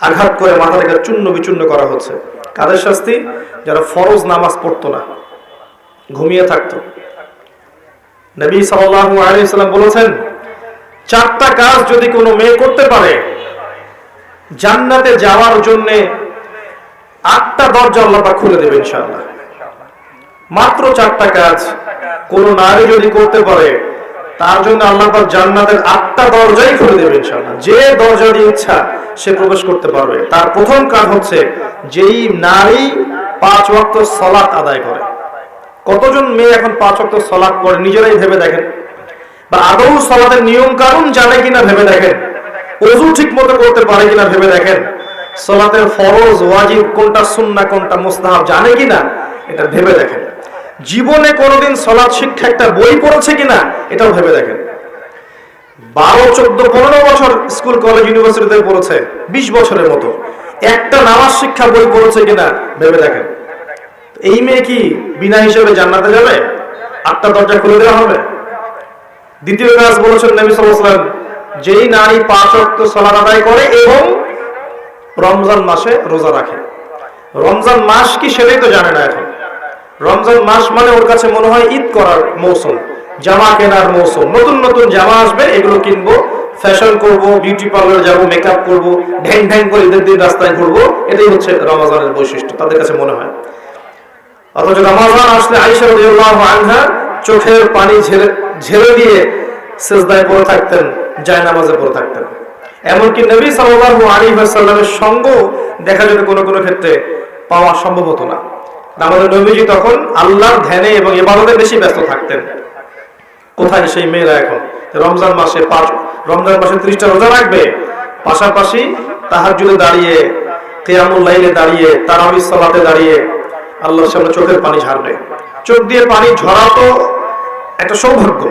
আঘাত করে মাথাটাকে চূর্ণ বিচূর্ণ করা হচ্ছে। কাদের শাস্তি? যারা ফরজ নামাজ পড়তো না, ঘুমিয়ে থাকতো। নবী সাল্লাল্লাহু আলাইহি ওয়াসাল্লাম বলেছেন, 4টা কাজ যদি কোনো মেয়ে করতে পারে, জান্নাতে যাওয়ার জন্য 8টা দরজা আল্লাহ পাক খুলে দেবে ইনশাআল্লাহ। মাত্র 4টা কাজ কোন নারী যদি করতে পারে, তার জন্য আল্লাহ পাক জান্নাতের 8টা দরজাই খুলে দেবে ইনশাআল্লাহ। যে দরজা দিয়ে ইচ্ছা সে প্রবেশ করতে পারবে। তার প্রথম কাজ হচ্ছে, যেই নারী 5 ওয়াক্ত সালাত আদায় করে। কতজন মেয়ে এখন 5 ওয়াক্ত সালাত পড়ে নিজেরাই ভেবে দেখেন, বা আদৌ সালাতের নিয়ম কানুন জানে কিনা ভেবে দেখেন, ওযু ঠিক মতো করতে পারে কিনা ভেবে দেখেন, সালাতের ফরজ ওয়াজিব কোনটা, সুন্নাহ কোনটা, মুস্তাহাব জানে কিনা এটা ভেবে দেখেন। জীবনে কোনোদিন সালাত শিক্ষা একটা বই পড়েছে কিনা এটাও ভেবে দেখেন। 12, 14, 15 বছর স্কুল কলেজ ইউনিভার্সিটিতে পড়েছে, 20 বছরের মতো একটা নামাজ শিক্ষা বই পড়েছে কিনা ভেবে দেখেন। এই মেয়ে কি বিনা হিসেবে জান্নাতে যাবে? 8টা দরজা খুলে দেওয়া হবে? দ্বিতীয় কাজ বলেছেন নবী সাল্লাল্লাহু আলাইহি ওয়াসাল্লাম, যেই নারী 5 ওয়াক্ত সালাত আদায় করে এবং রমজান মাসে রোজা রাখে। রমজান মাস কি সেটাই তো জানে না এখন। রমজান মাস মানে ওর কাছে মনে হয় ঈদ করার মৌসুম, জামা কেনার মৌসুম, নতুন নতুন জামা আসবে, এগুলো কিনবো, ফ্যাশন করব, বিউটি পার্লার যাব, মেকআপ করব, ঢ্যাং ঢ্যাং করে ঈদের দিন রাস্তায় ঘুরবো, এটাই হচ্ছে রমজানের বৈশিষ্ট্য তাদের কাছে মনে হয়। অথচ রমজান আসলে আয়েশা রাদিয়াল্লাহু আনহা চোখের পানি ঝেড়ে দিয়ে সিজদায় পড়ে থাকতেন, জায়নামাজে পড়ে থাকতেন। এমনকি নবী সাল্লাল্লাহু আলাইহি ওয়াসাল্লামের সঙ্গ দেখা যেত কোনো কোনো ক্ষেত্রে পাওয়া সম্ভব হতো না। আমাদের নবীজি তখন আল্লাহর ধ্যানে এবং ইবাদতে বেশি ব্যস্ত থাকতেন। কোথায় সেই মেয়েরা এখন রমজান মাসে 30টা রোজা রাখবে, পাশাপাশি তাহাজ্জুদে দাঁড়িয়ে, কিয়ামুল লাইলে দাঁড়িয়ে, তারাবির সালাতে দাঁড়িয়ে আল্লাহর সামনে চোখের পানি ঝারবে। চোখ দিয়ে পানি ঝরা তো একটা সৌভাগ্য,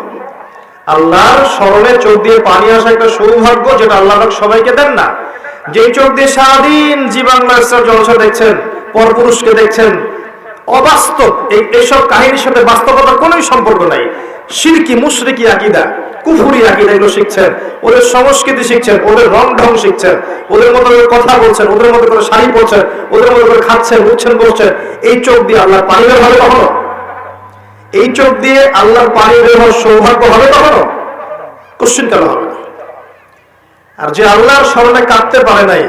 আল্লাহর স্মরণে চোখ দিয়ে পানি আসা একটা সৌভাগ্য, যেটা আল্লাহ পাক সবাইকে দেন না। যেই চোখ দিয়ে সারাদিন জি বাংলা স্টার জলসা দেখছেন, পরপুরুষকে দেখছেন, অবাস্তব এইসব কাহিনীর সাথে বাস্তবতার কোনো সম্পর্ক নাই। শিরকি মুশরিকি আকীদা, কুফরি আকীদা এগুলো শিখছেন, ওদের সংস্কৃতি শিখছেন, ওদের রং ঢং শিখছেন, ওদের মতো করে কথা বলছেন, ওদের মতো করে শাড়ি পরছেন, ওদের মতো করে খাচ্ছেন, উঠছেন, বসছেন। এই চোখ দিয়ে আল্লাহর পানি বের হবে কখনো? এই চোখ দিয়ে আল্লাহর পানি বের হওয়ার সৌভাগ্য হবে কখনো? কোশ্চিন কেন হবে না? আর যে আল্লাহর স্মরণে কাঁদতে পারে নাই,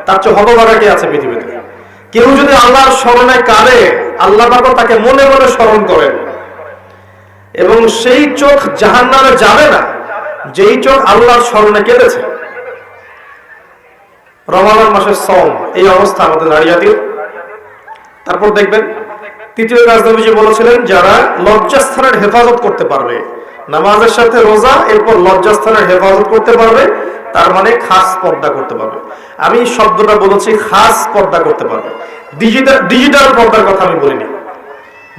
তার চেয়ে হতভাগা কে আছে পৃথিবীতে? কেউ যদি আল্লাহর স্মরণে কাঁদে, আল্লাহ পাক তাকে মনে মনে স্মরণ করেন এবং সেই চোখ জাহান্নামে যাবে না যেই চোখ আল্লাহর স্মরণে কেঁদেছে। রমজান মাসের সওম, এই অবস্থা আমাদের নারী জাতির। তারপর দেখবেন তৃতীয় কাজ নবীজি বলেছিলেন, যারা লজ্জাস্থানের হেফাজত করতে পারবে, নামাজের সাথে রোজা, এরপর লজ্জাস্থানের হেফাজত করতে পারবে, তার মানে খাস পর্দা করতে পারবে। আমি শব্দটা বলেছি খাস পর্দা করতে পারবে, ডিজিটাল পর্দার কথা আমি বলিনি।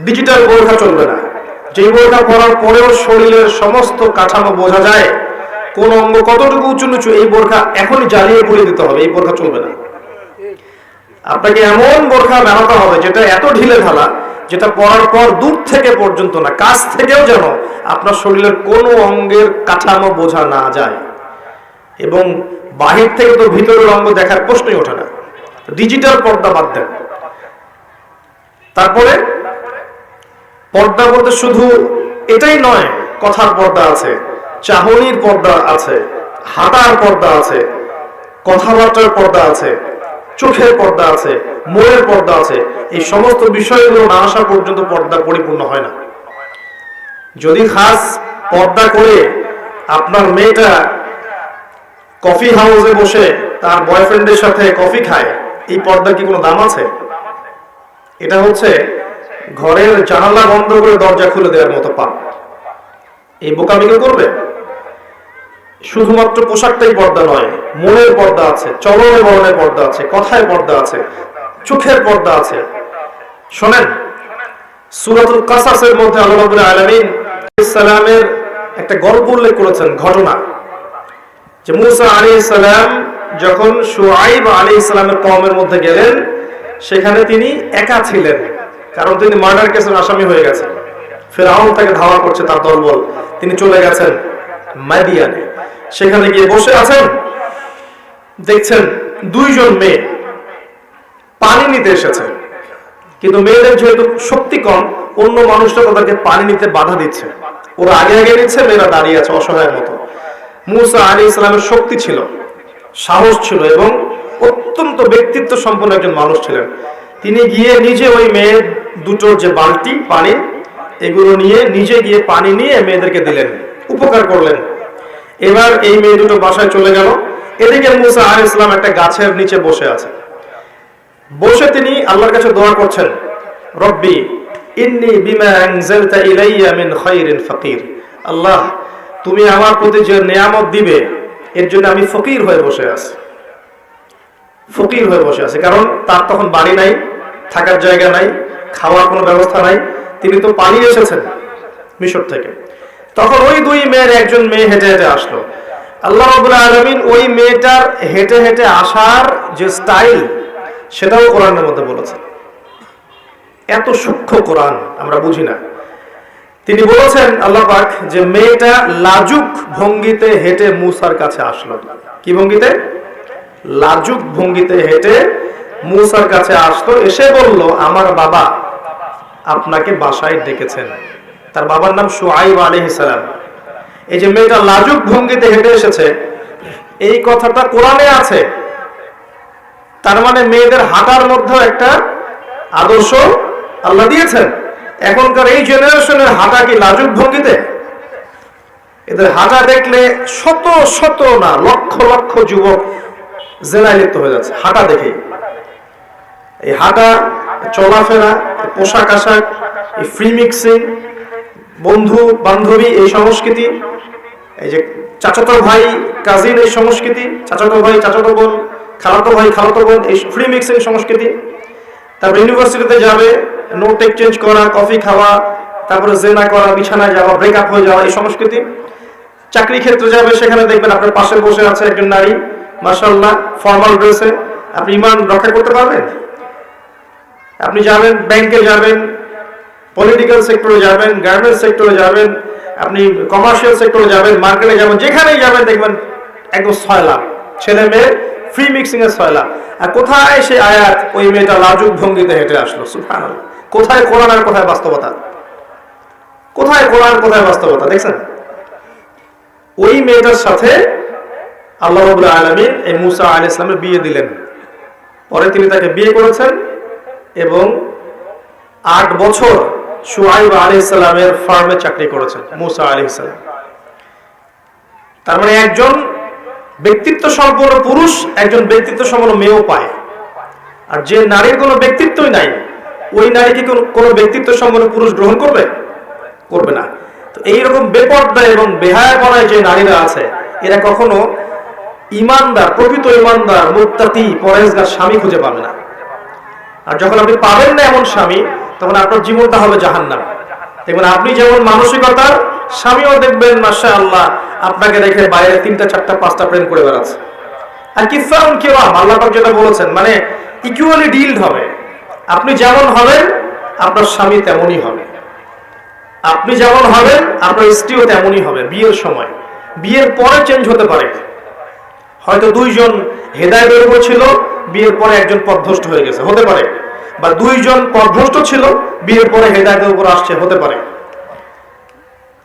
ডিজিটাল বোরখা চলবে না। যে বোরখা পরার পরেও শরীরের সমস্ত কাঠামো বোঝা যায়, কোন অঙ্গ কতটুকু উঁচু নিচু, এই বোরখা এখনই জ্বালিয়ে পুড়িয়ে দিতে হবে, এই বোরখা চলবে না। আপনাকে এমন বোরখা বানাতে হবে যেটা এত ঢিলে ঢালা, যেটা পরার পর দূর থেকে পর্যন্ত না, কাছ থেকেও যেন আপনার শরীরের কোনো অঙ্গের কাঠামো বোঝা না যায়, এবং বাহির থেকে তো ভিতরের অঙ্গ দেখার প্রশ্নই ওঠে না। ডিজিটাল পর্দা বাদ দেন। তারপরে পর্দা বলতে শুধু এটাই নয়, কথার পর্দা আছে, চাহনির পর্দা আছে, হাঁটার পর্দা আছে, কথাবার্তার পর্দা আছে, চোখের পর্দা আছে, মনের পর্দা আছে। এই সমস্ত বিষয়গুলো না আসা পর্যন্ত পর্দা পরিপূর্ণ হয় না। যদি খাস পর্দা করে আপনার মেয়েটা কফি হাউসে বসে তার বয়ফ্রেন্ডের সাথে কফি খায়, এই পর্দা কি কোনো দাম আছে? এটা হচ্ছে ঘরের জানালা বন্ধ করে দরজা খুলে দেওয়ার মতো পাপ। এই বোকামি কেউ করবে? শুধুমাত্র পোশাকটাই পর্দা নয়, মনের পর্দা আছে, চলনে বলনে পর্দা আছে, কথায় পর্দা আছে, চোখের পর্দা আছে। শোনেন, সূরাতুল কাসাসের মধ্যে আল্লাহ রাব্বুল আলামিন সালামের একটা গল্প উল্লেখ করেছেন, ঘটনা, যে মুসা আলাইহিস সালাম যখন শুআইব আলাইহিস সালামের কওমের মধ্যে গেলেন, সেখানে তিনি একা ছিলেন, কারণ তিনি মার্ডার কেসের আসামি হয়ে গেছেন। ফিরআউন তাকে ধাওয়া করছে, তার দলবল। তিনি চলে গেছেন মাদিয়ানে, সেখানে গিয়ে বসে আছেন। দেখছেন দুইজন মেয়ে পানি নিতে এসেছে, কিন্তু মেয়েদের যেহেতু শক্তি কম, অন্য মানুষরা তাদেরকে পানি নিতে বাধা দিচ্ছে। ওরা আগে আগে নিচ্ছে, মেয়েরা দাঁড়িয়ে আছে অসহায়ের মতো। মুসা আলাইহিস সালামের শক্তি ছিল, সাহস ছিল এবং অত্যন্ত ব্যক্তিত্ব সম্পন্ন একজন মানুষ ছিলেন। তিনি গিয়ে নিজে ওই মেয়ে দুটোর যে বালতি পানি, এগুলো নিয়ে নিজে গিয়ে পানি নিয়ে মেয়েদেরকে দিলেন, উপকার করলেন। এবার এই মেয়ে দুটো বাসায় চলে গেল। এদিকে মুসা আলাইহিস সালাম একটা গাছের নিচে বসে আছে। বসে তিনি আল্লাহর কাছে দোয়া করছেন, রব্বি ইন্নী বিমা আনজালতা ইলাইয়া মিন খায়রিন ফাকির। আল্লাহ, তুমি আমার প্রতি যে নিয়ামত দিবে, এর জন্য আমি ফকির হয়ে বসে আছি। ফকির হয়ে বসে আছে, কারণ তার তখন বাড়ি নাই, থাকার জায়গা নাই, খাওয়ার কোনো ব্যবস্থা নাই। তিনি তো পালিয়ে এসেছেন মিশর থেকে। তখন ওই দুই মেয়ের একজন মেয়ে হেঁটে হেঁটে আসলো। আল্লাহ রাব্বুল আলামিন ওই মেয়েটার হেঁটে হেঁটে আসার যে স্টাইল, সেটাও কোরআনের মধ্যে বলেছেন। এত সূক্ষ্ম কোরআন আমরা বুঝি না। তিনি বলেছেন আল্লাহ পাক যে মেয়েটা লাজুক ভঙ্গিতে হেঁটে মুসার কাছে আসলো। কি ভঙ্গিতে? লাজুক ভঙ্গিতে হেঁটে মুসার কাছে আসলো। এসে বলল, আমার বাবা আপনাকে বাসায় ডেকেছেন। তার বাবার নাম শুআইব আলাইহিস সালাম। এই যে মেয়েটা লাজুক ভঙ্গিতে হেঁটে এসেছে, এই কথাটা কোরআনে আছে। তার মানে মেয়েদের হাঁটার মধ্যে একটা আদর্শ আল্লাহ দিয়েছেন। এখনকার এই জেনারেশনের হাঁটা কি লাজুক ভঙ্গিতে? এদের হাঁটা দেখলে শত শত না লক্ষ লক্ষ যুবক জেনায় লিপ্ত হয়ে যাচ্ছে হাঁটা দেখে। এই হাঁটা, চলাফেরা, পোশাক আশাক, এই ফ্রি মিক্সিং, বন্ধু বান্ধবী এই সংস্কৃতি, এই যে চাচাতো ভাই কাজিন এই সংস্কৃতি, চাচাতো ভাই চাচাতো বোন, খালাতো ভাই খালাতো বোন, এই ফ্রি মিক্সিং সংস্কৃতি। তারপর ইউনিভার্সিটিতে যাবে, নোট এক্সচেঞ্জ করা, কফি খাওয়া, তারপরে জেনা করা, বিছানায় যাওয়া, ব্রেকআপ হয়ে যাওয়া, এই সংস্কৃতি। চাকরি ক্ষেত্রে যাবে, সেখানে দেখবেন আপনার পাশে বসে আছে একজন নারী, মাশাআল্লাহ ফর্মাল ড্রেসে। আপনি ইমান রক্ষা করতে পারবেন? আপনি যাবেন, ব্যাংকে যাবেন, পলিটিক্যাল সেক্টরে যাবেন, গার্মেন্টস সেক্টরে যাবেন, আপনি কমার্শিয়াল সেক্টরে যাবেন, মার্কেটে যাবেন, যেখানেই যাবেন দেখবেন একদম ছয়লা, ছেলে মেয়ে ফ্রি মিক্সিং এর ছয়লা। আর কোথায় সেই আয়াত, ওই মেয়েটা লাজুক ভঙ্গিতে হেঁটে আসলো? সুবহানাল্লাহ। কোথায় কোরআন আর কোথায় বাস্তবতা? কোথায় কোরআন, কোথায় বাস্তবতা? দেখছেন, ওই মেয়েটার সাথে আল্লাহ রাব্বুল আলামিন এই মুসা আলাইহিস সালামের বিয়ে দিলেন। পরে তিনি তাকে বিয়ে করেছেন এবং 8 বছর শুআইব আলাইহিস সালামের ফার্মে চাকরি করেছেন মুসা আলাইহিস সালাম। তার মানে একজন ব্যক্তিত্ব সম্পন্ন পুরুষ একজন ব্যক্তিত্ব সম্পন্ন মেয়েও পায়। আর যে নারীর কোনো ব্যক্তিত্বই নাই, ওই নারীকে কোনো ব্যক্তিত্ব সম্পন্ন পুরুষ গ্রহণ করবে? করবে না। তো এইরকম বেপর্দা এবং বেহায়াপনায় যে নারীরা আছে, এরা কখনো ইমানদার, প্রকৃত ইমানদার, মুত্তাকি, পরহেজগার স্বামী খুঁজে পাবে না। আর যখন আপনি পাবেন না এমন স্বামী, তখন আপনার জীবনটা হবে জাহান্নাম। দেখবেন আপনি যেমন মানসিকতার, স্বামীও দেখবেন মাশাআল্লাহ আপনাকে রেখে বাইরে 3টা 4টা 5টা প্রেম করে বেড়াচ্ছে। আর কিফাউন কিওয়াম, আল্লাহ পাক যেটা বলেছেন, মানে ইকুয়ালি ডিলড হবে। আপনি যেমন হবেন আপনার স্বামী তেমনই হবে, আপনি যেমন হবেন আপনার স্ত্রীও তেমনই হবে। বিয়ের সময়, বিয়ের পরে চেঞ্জ হতে পারে। হয়তো 2 জন হেদায়েতের উপর ছিল, বিয়ের পরে একজন পথভ্রষ্ট হয়ে গেছে, হতে পারে। বা 2 জন পথভ্রষ্ট ছিল, বিয়ের পরে হেদায়েতের উপর আসছে, হতে পারে।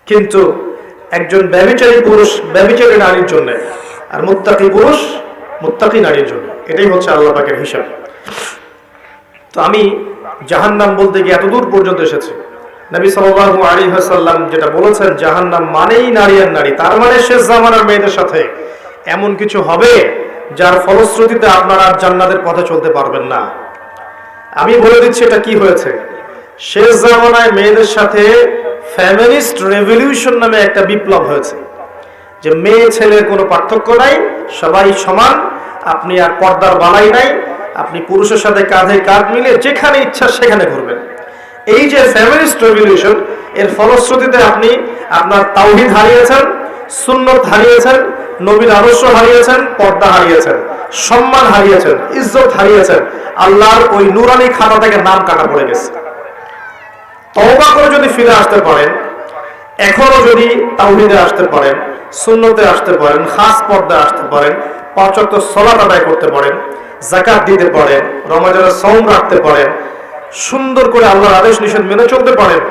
কিন্তু একজন ব্যভিচারী পুরুষ ব্যভিচারী নারীর জন্য, আর মুত্তাকি পুরুষ মুত্তাকি নারীর জন্য। এটাই হচ্ছে আল্লাহ পাকের হিসাব। তো আমি জাহান্নাম বলতে গিয়ে এত দূর পর্যন্ত এসেছি। নবী সাল্লাল্লাহু আলাইহি ওয়াসাল্লাম যেটা বলেছেন, জাহান্নাম মানেই নারী আর নারী। তার মানে শেষ জামানার মেয়েদের সাথে এমন কিছু হবে যার ফলশ্রুতিতে আপনারা জান্নাতের পথে চলতে পারবেন না। আমি বলে দিচ্ছি এটা কি হয়েছে। শেষ জামানায় মেয়েদের সাথে ফেমিনিস্ট রেভলিউশন নামে একটা বিপ্লব হয়েছে, যে মেয়ে ছেলের কোনো পার্থক্য নাই, সবাই সমান। আপনি আর পর্দার বালাই নাই, আপনি পুরুষের সাথে কাঁধে কাঁধ মিলে যেখানে ইচ্ছা সেখানে ঘুরবেন। এই যে ফেমিনিস্ট রেভলিউশন, এর ফলশ্রুতিতে আপনি আপনার তাওহীদ হারিয়েছেন, সুন্নত হারিয়েছেন, নবীর আদর্শ হারিয়েছেন, পর্দা হারিয়েছেন, সম্মান হারিয়েছেন, ইজ্জত হারিয়েছেন, আল্লাহর ওই নুরানি খাতা থেকে নাম কাটা পড়ে গেছে। তওবা করে যদি ফিরে আসতে পারেন, এখনো যদি তাওহীদে আসতে পারেন, সুন্নতে আসতে পারেন, খাস পর্দায় আসতে পারেন, 5 ওয়াক্ত সালাত আদায় করতে পারেন, যাকাত দিতে পারেন, রমজানের সওম রাখতে পারেন, সুন্দর করে আল্লাহর আদেশ নিষেধ মেনে চলতে পারেন,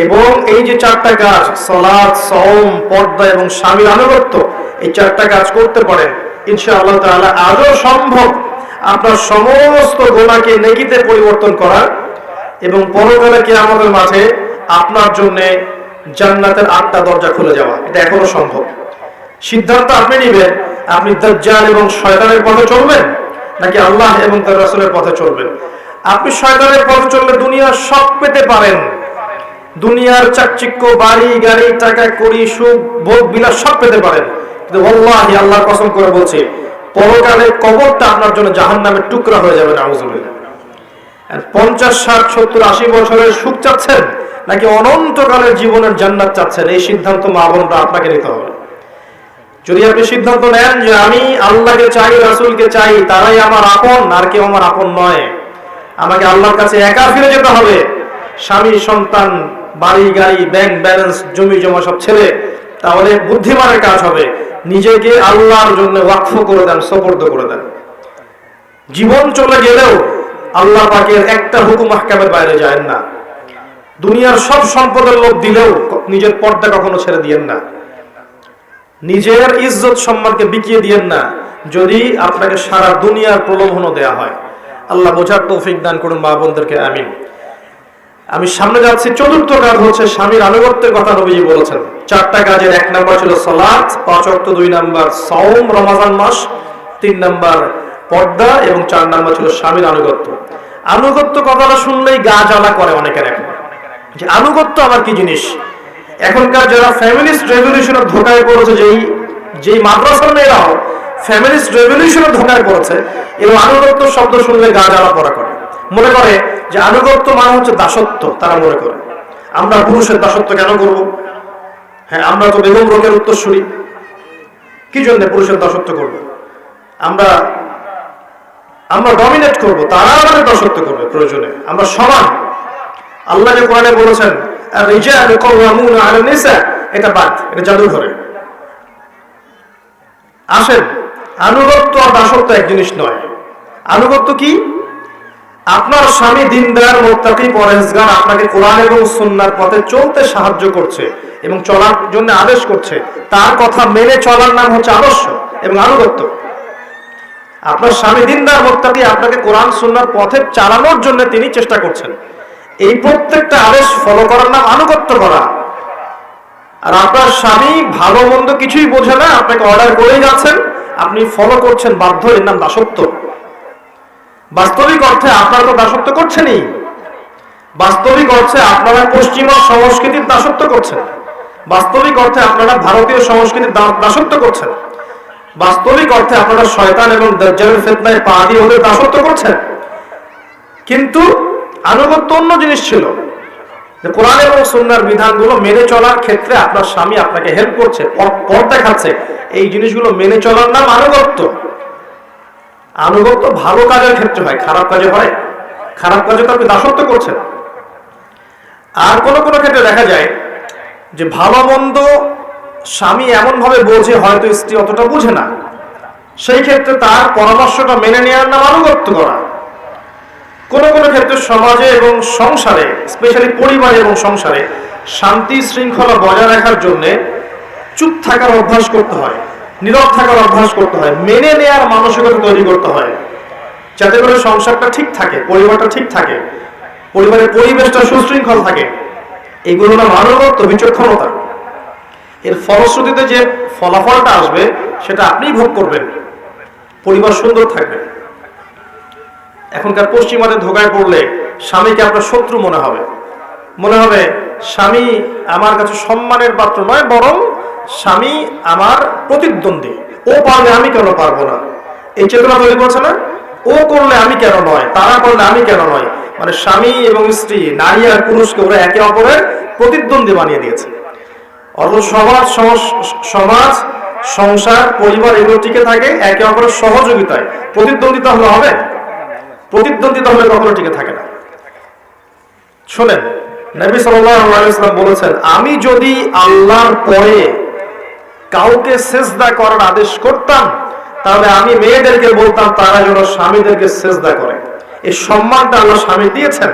এবং এই যে 4টা কাজ সালাত, সওম, পর্দা এবং স্বামীর আনুগত্য, এই 4টা কাজ করতে পারেন, ইনশাআল্লাহ তাআলা আজও সম্ভব আপনার সমস্ত গুনাহকে নেকিতে পরিবর্তন করা এবং পরকালে কিয়ামতের মাঠে আপনার জন্য জান্নাতের 8টা দরজা খুলে যাওয়া। এটা এখনো সম্ভব। সিদ্ধান্ত আপনি নেবেন, আপনি দাজ্জাল এবং শয়তানের পথে চলবেন নাকি আল্লাহ এবং তার রাসূলের পথে চলবেন। আপনি শয়তানের পথে চললে দুনিয়ার সব পেতে পারেন, দুনিয়ার চাকচিক্য, বাড়ি গাড়ি, টাকা কড়ি, সুখ ভোগ বিলাস সব পেতে পারেন, কিন্তু ওয়াল্লাহি আল্লাহর কসম করে বলছি, পরকালে কবরটা আপনার জন্য জাহান্নামের টুকরা হয়ে যাবে। নাউজুবিল্লাহ। 50, 60, 70, 80 বছরের সুখ চাচ্ছেন নাকি অনন্তকালের জীবনের জান্নাত চাচ্ছেন, এই সিদ্ধান্ত মা বোনরা আপনাকে নিতে হবে। যদি আপনি সিদ্ধান্ত নেন যে আমি আল্লাহকে চাই, রাসূলকে চাই, তারাই আমার আপন, আর কেউ আমার আপন নয়, আমাকে আল্লাহর কাছে একা ফিরে যেতে হবে, স্বামী, সন্তান, বাড়ি গাড়ি, ব্যাংক ব্যালেন্স, জমি জমা সব ছেড়ে, তাহলে বুদ্ধিমানের কাজ হবে নিজেকে আল্লাহর জন্য ওয়াকফ করে দেন, সুপর্দ করে দেন। জীবন চলে গেলেও আল্লাহ পাকের একটা হুকুম আহকামের বাইরে যায় না। দুনিয়ার সব সম্পদের লোভ দিলেও নিজের পর্দা কখনো ছেড়ে দিয়েন না, নিজের ইজ্জত সম্মানকে বিকিয়ে দিয়েন না, যদি আপনাকে সারা দুনিয়ার প্রলোভনও দেয়া হয়। আল্লাহ বোঝার তৌফিক দান করুন মা বোনদেরকে, আমিন। আমি সামনে যাচ্ছি। 4র্থ কাজ হচ্ছে স্বামীর আনুগত্যের কথা নবীজি বলেছেন। 4টা কাজের 1 নাম্বার ছিল সালাত, 5 ওয়াক্ত, 2 নাম্বার সওম রমজান মাস, 3 নাম্বার পর্দা এবং 4 নাম্বার ছিল স্বামীর আনুগত্য। আনুগত্য কথাটা শুনলেই গা জ্বালা করে অনেকের, এখন যে আনুগত্য আবার কি জিনিস। এখনকার যারা ফ্যামিলিস্ট রেভলিউশনের ধোঁকায় পড়েছে, যেই মাদ্রাসার মেয়েরাও ফ্যামিলিস্ট রেভলিউশনের ধোঁকায় পড়েছে, এবং আনুগত্য শব্দ শুনলে গা জ্বালা পড়া করে, মনে করে যে আনুগত্য মানে হচ্ছে দাসত্ব। তারা মনে করে আমরা পুরুষের দাসত্ব কেন করব? হ্যাঁ, আমরা তো বেগম রোকের উত্তরসূরি, কি জন্য পুরুষের দাসত্ব করব? আমরা ডমিনেট করব, তারা আমাদের দাসত্ব করবে প্রয়োজনে, আমরা সমান। আল্লাহ যে কোরআনে বলেছেন আর-রিজালু কাওয়ামুনা আলান নিসা, এটা বাদ, এটা জাদু ধরে। আসেন, আনুগত্য আর দাসত্ব এক জিনিস নয়। আনুগত্য কি? আপনার স্বামী দিনদার, মুত্তাকি, পরহেজগার, আপনাকে কোরআন এবং সুন্নাহর পথে চলতে সাহায্য করছে এবং চলার জন্য আদেশ করছে, তার কথা মেনে চলার নাম হচ্ছে আদর্শ এবং আনুগত্য। আপনার স্বামী দিনদার, মুত্তাকি, আপনাকে কোরআন সুন্নাহর পথে চালানোর জন্য তিনি চেষ্টা করছেন, এই প্রত্যেকটা আদেশ ফলো করার নাম আনুগত্য করা। আর আপনার স্বামী ভালো মন্দ কিছুই বোঝে না, আপনাকে অর্ডার করেই যাচ্ছেন, আপনি ফলো করছেন বাধ্য, এর নাম দাসত্ব। বাস্তবিক অর্থে আপনারা তো দাসত্ব করছেনই, বাস্তবিক অর্থে আপনারা পশ্চিমা সংস্কৃতির দাসত্ব করছেন, বাস্তবিক অর্থে আপনারা ভারতীয় সংস্কৃতির দাসত্ব করছেন, বাস্তবিক অর্থে আপনারা শয়তান এবং দাজ্জালের ফিতনায় পা দিয়ে ওদের দাসত্ব করছেন। কিন্তু আনুগত্য অন্য জিনিস ছিল, যে কোরআন এবং সুন্নাহর বিধানগুলো মেনে চলার ক্ষেত্রে আপনার স্বামী আপনাকে হেল্প করছে, পথ দেখাচ্ছে, এই জিনিসগুলো মেনে চলার নাম আনুগত্য। আনুগত্য ভালো কাজের ক্ষেত্রে হয়, খারাপ কাজে হয়? খারাপ কাজে তো আপনি দাসত্ব করছেন। আর কোন কোন ক্ষেত্রে দেখা যায় যে ভালো মন্দ স্বামী এমন ভাবে বোঝে, হয়তো স্ত্রী অতটা বুঝে না, সেই ক্ষেত্রে তার পরামর্শটা মেনে নেওয়ার নাম আনুগত্য করা। কোন কোন ক্ষেত্রে সমাজে এবং সংসারে, স্পেশালি পরিবারে এবং সংসারে শান্তি শৃঙ্খলা বজায় রাখার জন্য চুপ থাকার অভ্যাস করতে হয়, নীরব থাকার অভ্যাস করতে হয়, মেনে নেয়ার মানসিকতা তৈরি করতে হয়, যাতে করে সংসারটা ঠিক থাকে, পরিবারটা ঠিক থাকে, পরিবারের পরিবেশটা সুশৃঙ্খল থাকে। এগুলো নাম আনুগত্য, বিচক্ষণতা। এর ফলশ্রুতিতে যে ফলাফলটা আসবে সেটা আপনিই ভোগ করবেন, পরিবার সুন্দর থাকবে। এখনকার পশ্চিমাদের ধোঁকায় পড়লে স্বামীকে আপনার শত্রু মনে হবে স্বামী আমার কাছে সম্মানের পাত্র নয়, বরং স্বামী আমার প্রতিদ্বন্দ্বী, ও পারলে আমি কেন পারবো না, এই চেতনা তৈরি করছে না? ও করলে আমি কেন নয়, তারা করলে আমি কেন নয়, মানে স্বামী এবং স্ত্রী, নারী আর পুরুষকে ওরা একে অপরের প্রতিদ্বন্দ্বী বানিয়ে দিয়েছে। অথচ সমাজ, সংসার, পরিবার এগুলো টিকে থাকে একে অপরের সহযোগিতায়। প্রতিদ্বন্দ্বিতা হলে হবে? প্রতিদ্বন্দ্বিতা হলে কখনো টিকে থাকে না। শোনেন, নবী সাল্লাল্লাহু আলাইহি ওয়াসাল্লাম বলেছেন, আমি যদি আল্লাহর পরে কাউকে সিজদা করার আদেশ করতাম, তাহলে আমি মেয়েদেরকে বলতাম তারা যেন স্বামীদেরকে সিজদা করে। এই সম্মানটা আল্লাহ স্বামী দিয়েছেন।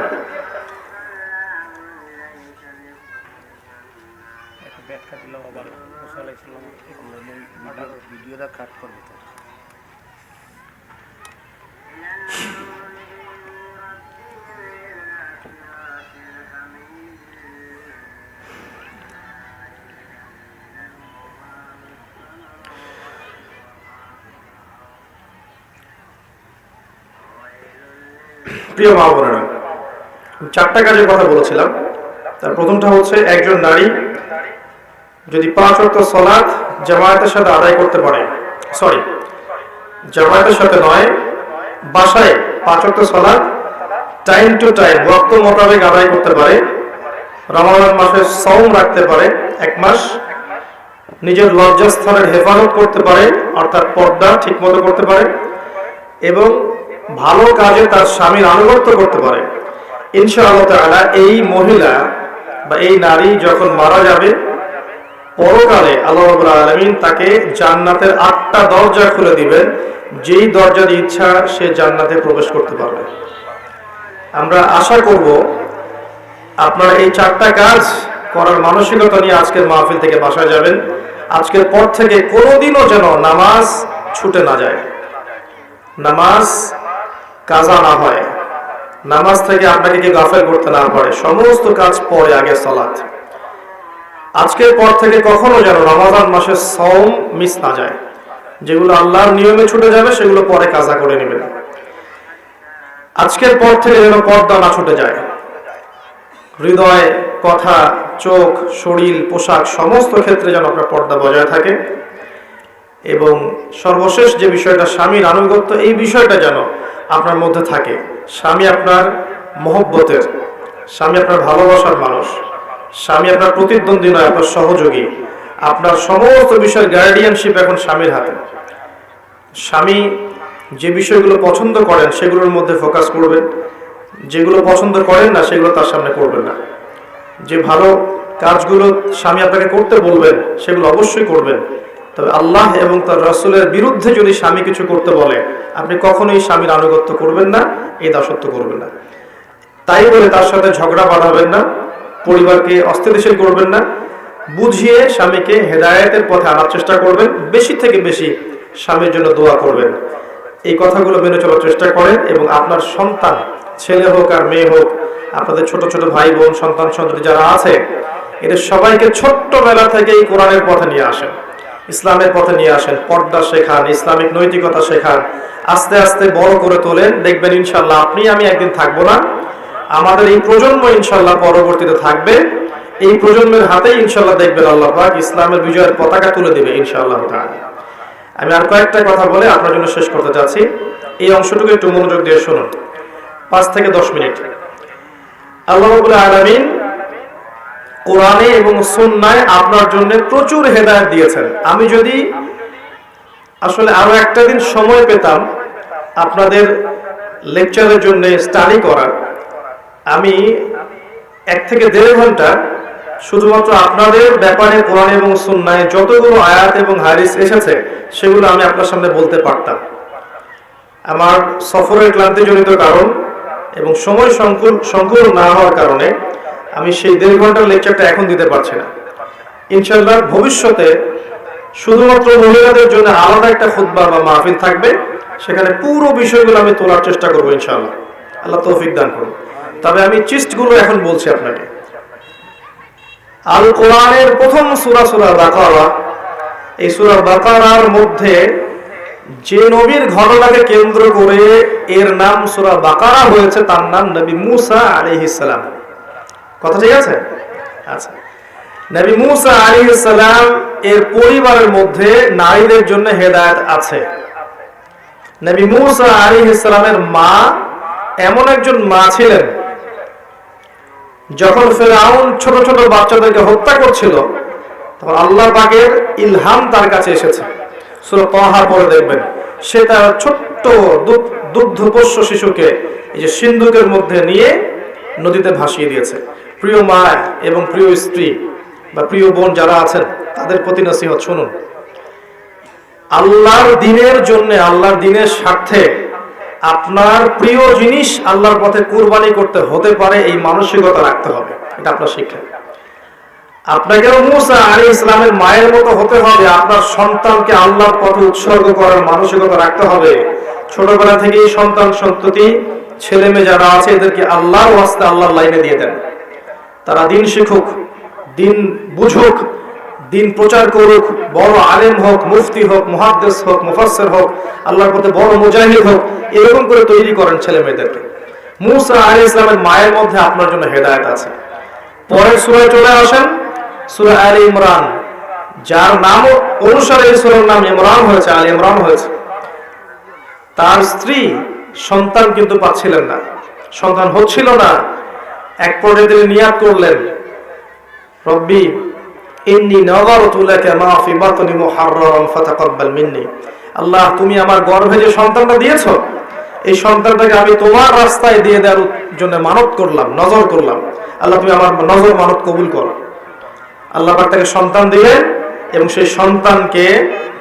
প্রিয় মা বোনেরা, চারটা কাজের কথা বলেছিলাম। তার প্রথমটা হচ্ছে, একজন নারী যদি 5 ওয়াক্ত সালাত জামায়াতের সাথে আদায় করতে পারে, জামায়াতের সাথে নয়, বাসায় 5 ওয়াক্ত সালাত টাইম টু টাইম ওয়াক্ত মোতাবেক আদায় করতে পারে, রমাদান মাসে সওম রাখতে পারে 1 মাস, নিজের লজ্জাস্থানের হেফাজত করতে পারে অর্থাৎ পর্দা ঠিকমতো করতে পারে, এবং ভালো কাজে তার স্বামীর আনুগত্য করতে পারে, ইনশাআল্লাহ তাআলা এই মহিলা বা এই নারী যখন মারা যাবে, পরকালে আল্লাহ রাব্বুল আলামিন তাকে জান্নাতের 8টা দরজা খুলে দিবেন, যেই দরজা দিয়ে ইচ্ছা সে জান্নাতে প্রবেশ করতে পারবে। আমরা আশা করব আপনারা এই 4টা কাজ করার মানসিকতা নিয়ে আজকের মাহফিল থেকে বাসায় যাবেন। আজকের পর থেকে কোনোদিনও যেন নামাজ ছুটে না যায়, নামাজ কাজা না হয়, নামাজ থেকে আপনাকে কি গাফেল করতে না পারে। সমস্ত কাজ পরে, আগে সালাত। আজকের পর থেকে কখনো যেন রমাদান মাসের সওম মিস না যায়। যেগুলো আল্লাহর নিয়মে ছুটে যাবে সেগুলো পরে কাজা করে নেবেন। আজকের পর থেকে যেন পর্দা না ছুটে যায়। হৃদয়, কথা, চোখ, শরীর, পোশাক সমস্ত ক্ষেত্রে যেন আপনার পর্দা বজায় থাকে। এবং সর্বশেষ যে বিষয়টা, স্বামীর আনুগত্য, এই বিষয়টা যেন আপনার মধ্যে থাকে। স্বামী আপনার মহব্বতের, স্বামী আপনার ভালোবাসার মানুষ, স্বামী আপনার প্রতিদ্বন্দ্বী নয়, আপনার সহযোগী। আপনার সমস্ত বিষয়ের গার্ডিয়ানশিপ এখন স্বামীর হাতে। স্বামী যে বিষয়গুলো পছন্দ করেন সেগুলোর মধ্যে ফোকাস করবেন, যেগুলো পছন্দ করেন না সেগুলো তার সামনে করবেন না। যে ভালো কাজগুলো স্বামী আপনাকে করতে বলবেন সেগুলো অবশ্যই করবেন। তবে আল্লাহ এবং তার রাসূলের বিরুদ্ধে যদি স্বামী কিছু করতে বলে, আপনি কখনোই স্বামীর আনুগত্য করবেন না, এই দাসত্ব করবেন না। তাই বলে তার সাথে ঝগড়া বাঁধাবেন না, পরিবারকে অস্থিতিশীল করবেন না। বুঝিয়ে স্বামীকে হেদায়েতের পথে আনার চেষ্টা করবেন। বেশি থেকে বেশি স্বামীর জন্য দোয়া করবেন। এই কথাগুলো মেনে চলার চেষ্টা করেন। এবং আপনার সন্তান, ছেলে হোক আর মেয়ে হোক, আপনাদের ছোট ছোট ভাই বোন, সন্তান সন্ততি যারা আছে, এদের সবাইকে ছোট্টবেলা থেকে এই কোরআনের পথে নিয়ে আসেন, ইসলামের পথে নিয়ে আসেন। পর্দা শেখান, ইসলামিক নৈতিকতা শেখান। আস্তে আস্তে বড় করে তোলেন। দেখবেন ইনশাল্লাহ আপনি আমি একদিন থাকবো না, আমাদের এই প্রজন্ম ইনশাল্লাহ পরবর্তীতে থাকবে। এই প্রজন্মের হাতেই ইনশাল্লাহ দেখবেন আল্লাহ পাক ইসলামের বিজয়ের পতাকা তুলে দেবে ইনশাআল্লাহ তাআলা। আমি আর কয়েকটা কথা বলে আপনার জন্য শেষ করতে চাচ্ছি। এই অংশটুকু একটু মনোযোগ দিয়ে শুনুন, 5 থেকে 10 মিনিট। আল্লাহ রাব্বুল আলামিন কোরআনে এবং সুন্নায় আপনার জন্য প্রচুর হেদায়েত দিয়েছেন। আমি যদি আসলে আরো একটা দিন সময় পেতাম আপনাদের লেকচারের জন্য স্টাডি করার, আমি 1 থেকে 1.5 ঘন্টা শুধুমাত্র আপনাদের ব্যাপারে কোরআন এবং সুন্নায় যতগুলো আয়াত এবং হাদিস এসেছে সেগুলো আমি আপনার সামনে বলতে পারতাম। আমার সফরের ক্লান্তিজনিত কারণ এবং সময় সংকুল না হওয়ার কারণে আমি সেই 1.5 ঘন্টার লেকচারটা এখন দিতে পারছি না। ইনশাআল্লাহ ভবিষ্যতে শুধুমাত্র মহিলাদের জন্য আলাদা একটা খুতবা বা মাহফিল থাকবে, সেখানে পুরো বিষয়গুলো আমি তোলার চেষ্টা করবো ইনশাআল্লাহ। আল্লাহ তৌফিক দান করুন। তবে আমি চিস্টগুলো এখন বলছি আপনাকে। আল কোরআনের প্রথম সূরা সূরা বাকারা। এই সূরা বাকারার মধ্যে যে নবীর ঘটনাকে কেন্দ্র করে এর নাম সূরা বাকারা হয়েছে তার নাম নবী মুসা আলাইহিস সালাম। কথা ঠিক আছে? আচ্ছা, নবী মুসা আলাইহিস সালাম এর পরিবারের মধ্যে নারীদের জন্য হেদায়েত আছে। নবী মুসা আলাইহিস সালামের মা এমন একজন মা ছিলেন, যখন ফেরাউন ছোট ছোট বাচ্চাদেরকে হত্যা করছিল, তখন আল্লাহ পাকের ইলহাম তার কাছে এসেছে। সূরা তাহা পড়ে দেখবেন, সে তার ছোট্ট দুগ্ধপোষ্য শিশুকে এই যে সিন্ধুকের মধ্যে নিয়ে নদীতে ভাসিয়ে দিয়েছে। প্রিয় মা এবং প্রিয় স্ত্রী বা প্রিয় বোন যারা আছেন, তাদের প্রতি নসিহত শুনুন। আল্লাহর দ্বীনের জন্য, আল্লাহর দ্বীনের স্বার্থে আপনার প্রিয় জিনিস আল্লাহর পথে কুরবানি করতে হতে পারে, এই মানসিকতা রাখতে হবে। এটা আপনার শিক্ষা। আপনাকেও মুসা আলাইহিস ইসলামের মায়ের মতো হতে হবে, আপনার সন্তানকে আল্লাহর পথে উৎসর্গ করার মানসিকতা রাখতে হবে। ছোটবেলা থেকেই সন্তান সন্ততি ছেলে মেয়ে যারা আছে, এদেরকে আল্লাহর ওয়াস্তে আল্লাহর লাইনে দিয়ে দেন। তারা দিন শিখুক, দিন বুঝুক, দিন প্রচার করুক, বড় আলেম হোক, মুফতি হোক, মুহাদ্দিস হোক, মুফাসসির হোক, আল্লাহর পথে বড় মুজাহিদ হোক, এরকম করে তৈরি করেন ছেলে মেয়েদেরকে। মুসা আলাইহিস ইসলামের মায়ের মধ্যে আপনার জন্য হেদায়েত আছে। পরের সূরায় চলে আসেন, সূরা আলে ইমরান, যার নাম অনুসারে এই সূরার নাম ইমরান হয়েছে, আলে ইমরান হয়েছে। তার স্ত্রী সন্তান কিন্তু পাচ্ছিলেন না, সন্তান হচ্ছিল না। এক পর্যায়ে তিনি নিয়াত করলেন, রব্বি ইন্নী নাযারতু লাকা মা ফি বাতনি মুহাররারান ফাতাকাব্বাল মিন্নি। আল্লাহ, তুমি আমার গর্ভে যে সন্তানটা দিয়েছো, এই সন্তানটাকে আমি তোমার রাস্তায় দিয়ে দেওয়ার জন্য মানত করলাম, নজর করলাম। আল্লাহ, তুমি আমার নজর মানত কবুল করো। আল্লাহ পাক তাকে সন্তান দিলেন এবং সেই সন্তানকে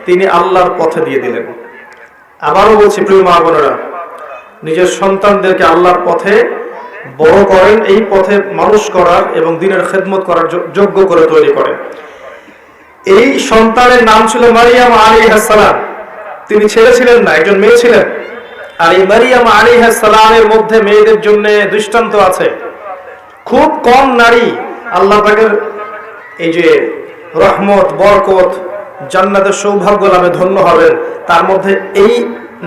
তিনি আল্লাহর পথে দিয়ে দিলেন। আবারও বলছি প্রিয় মা বোনেরা, নিজের সন্তানদেরকে আল্লাহর পথে বড় করেন, এই পথে মানুষ করার এবং দ্বীনের খেদমত করার যোগ্য করে তৈরি করেন। এই সন্তানের নাম ছিল মারিয়াম আলাইহিস সালাম। তিনি ছেলে ছিলেন না, একজন মেয়ে ছিলেন। আর এই মারিয়াম আলাইহিস সালামের মধ্যে মেয়েদের জন্য দৃষ্টান্ত আছে। খুব কম নারী আল্লাহ পাকের এই যে রহমত, বরকত, জান্নাতের সৌভাগ্য লাভে ধন্য হবেন, তার মধ্যে এই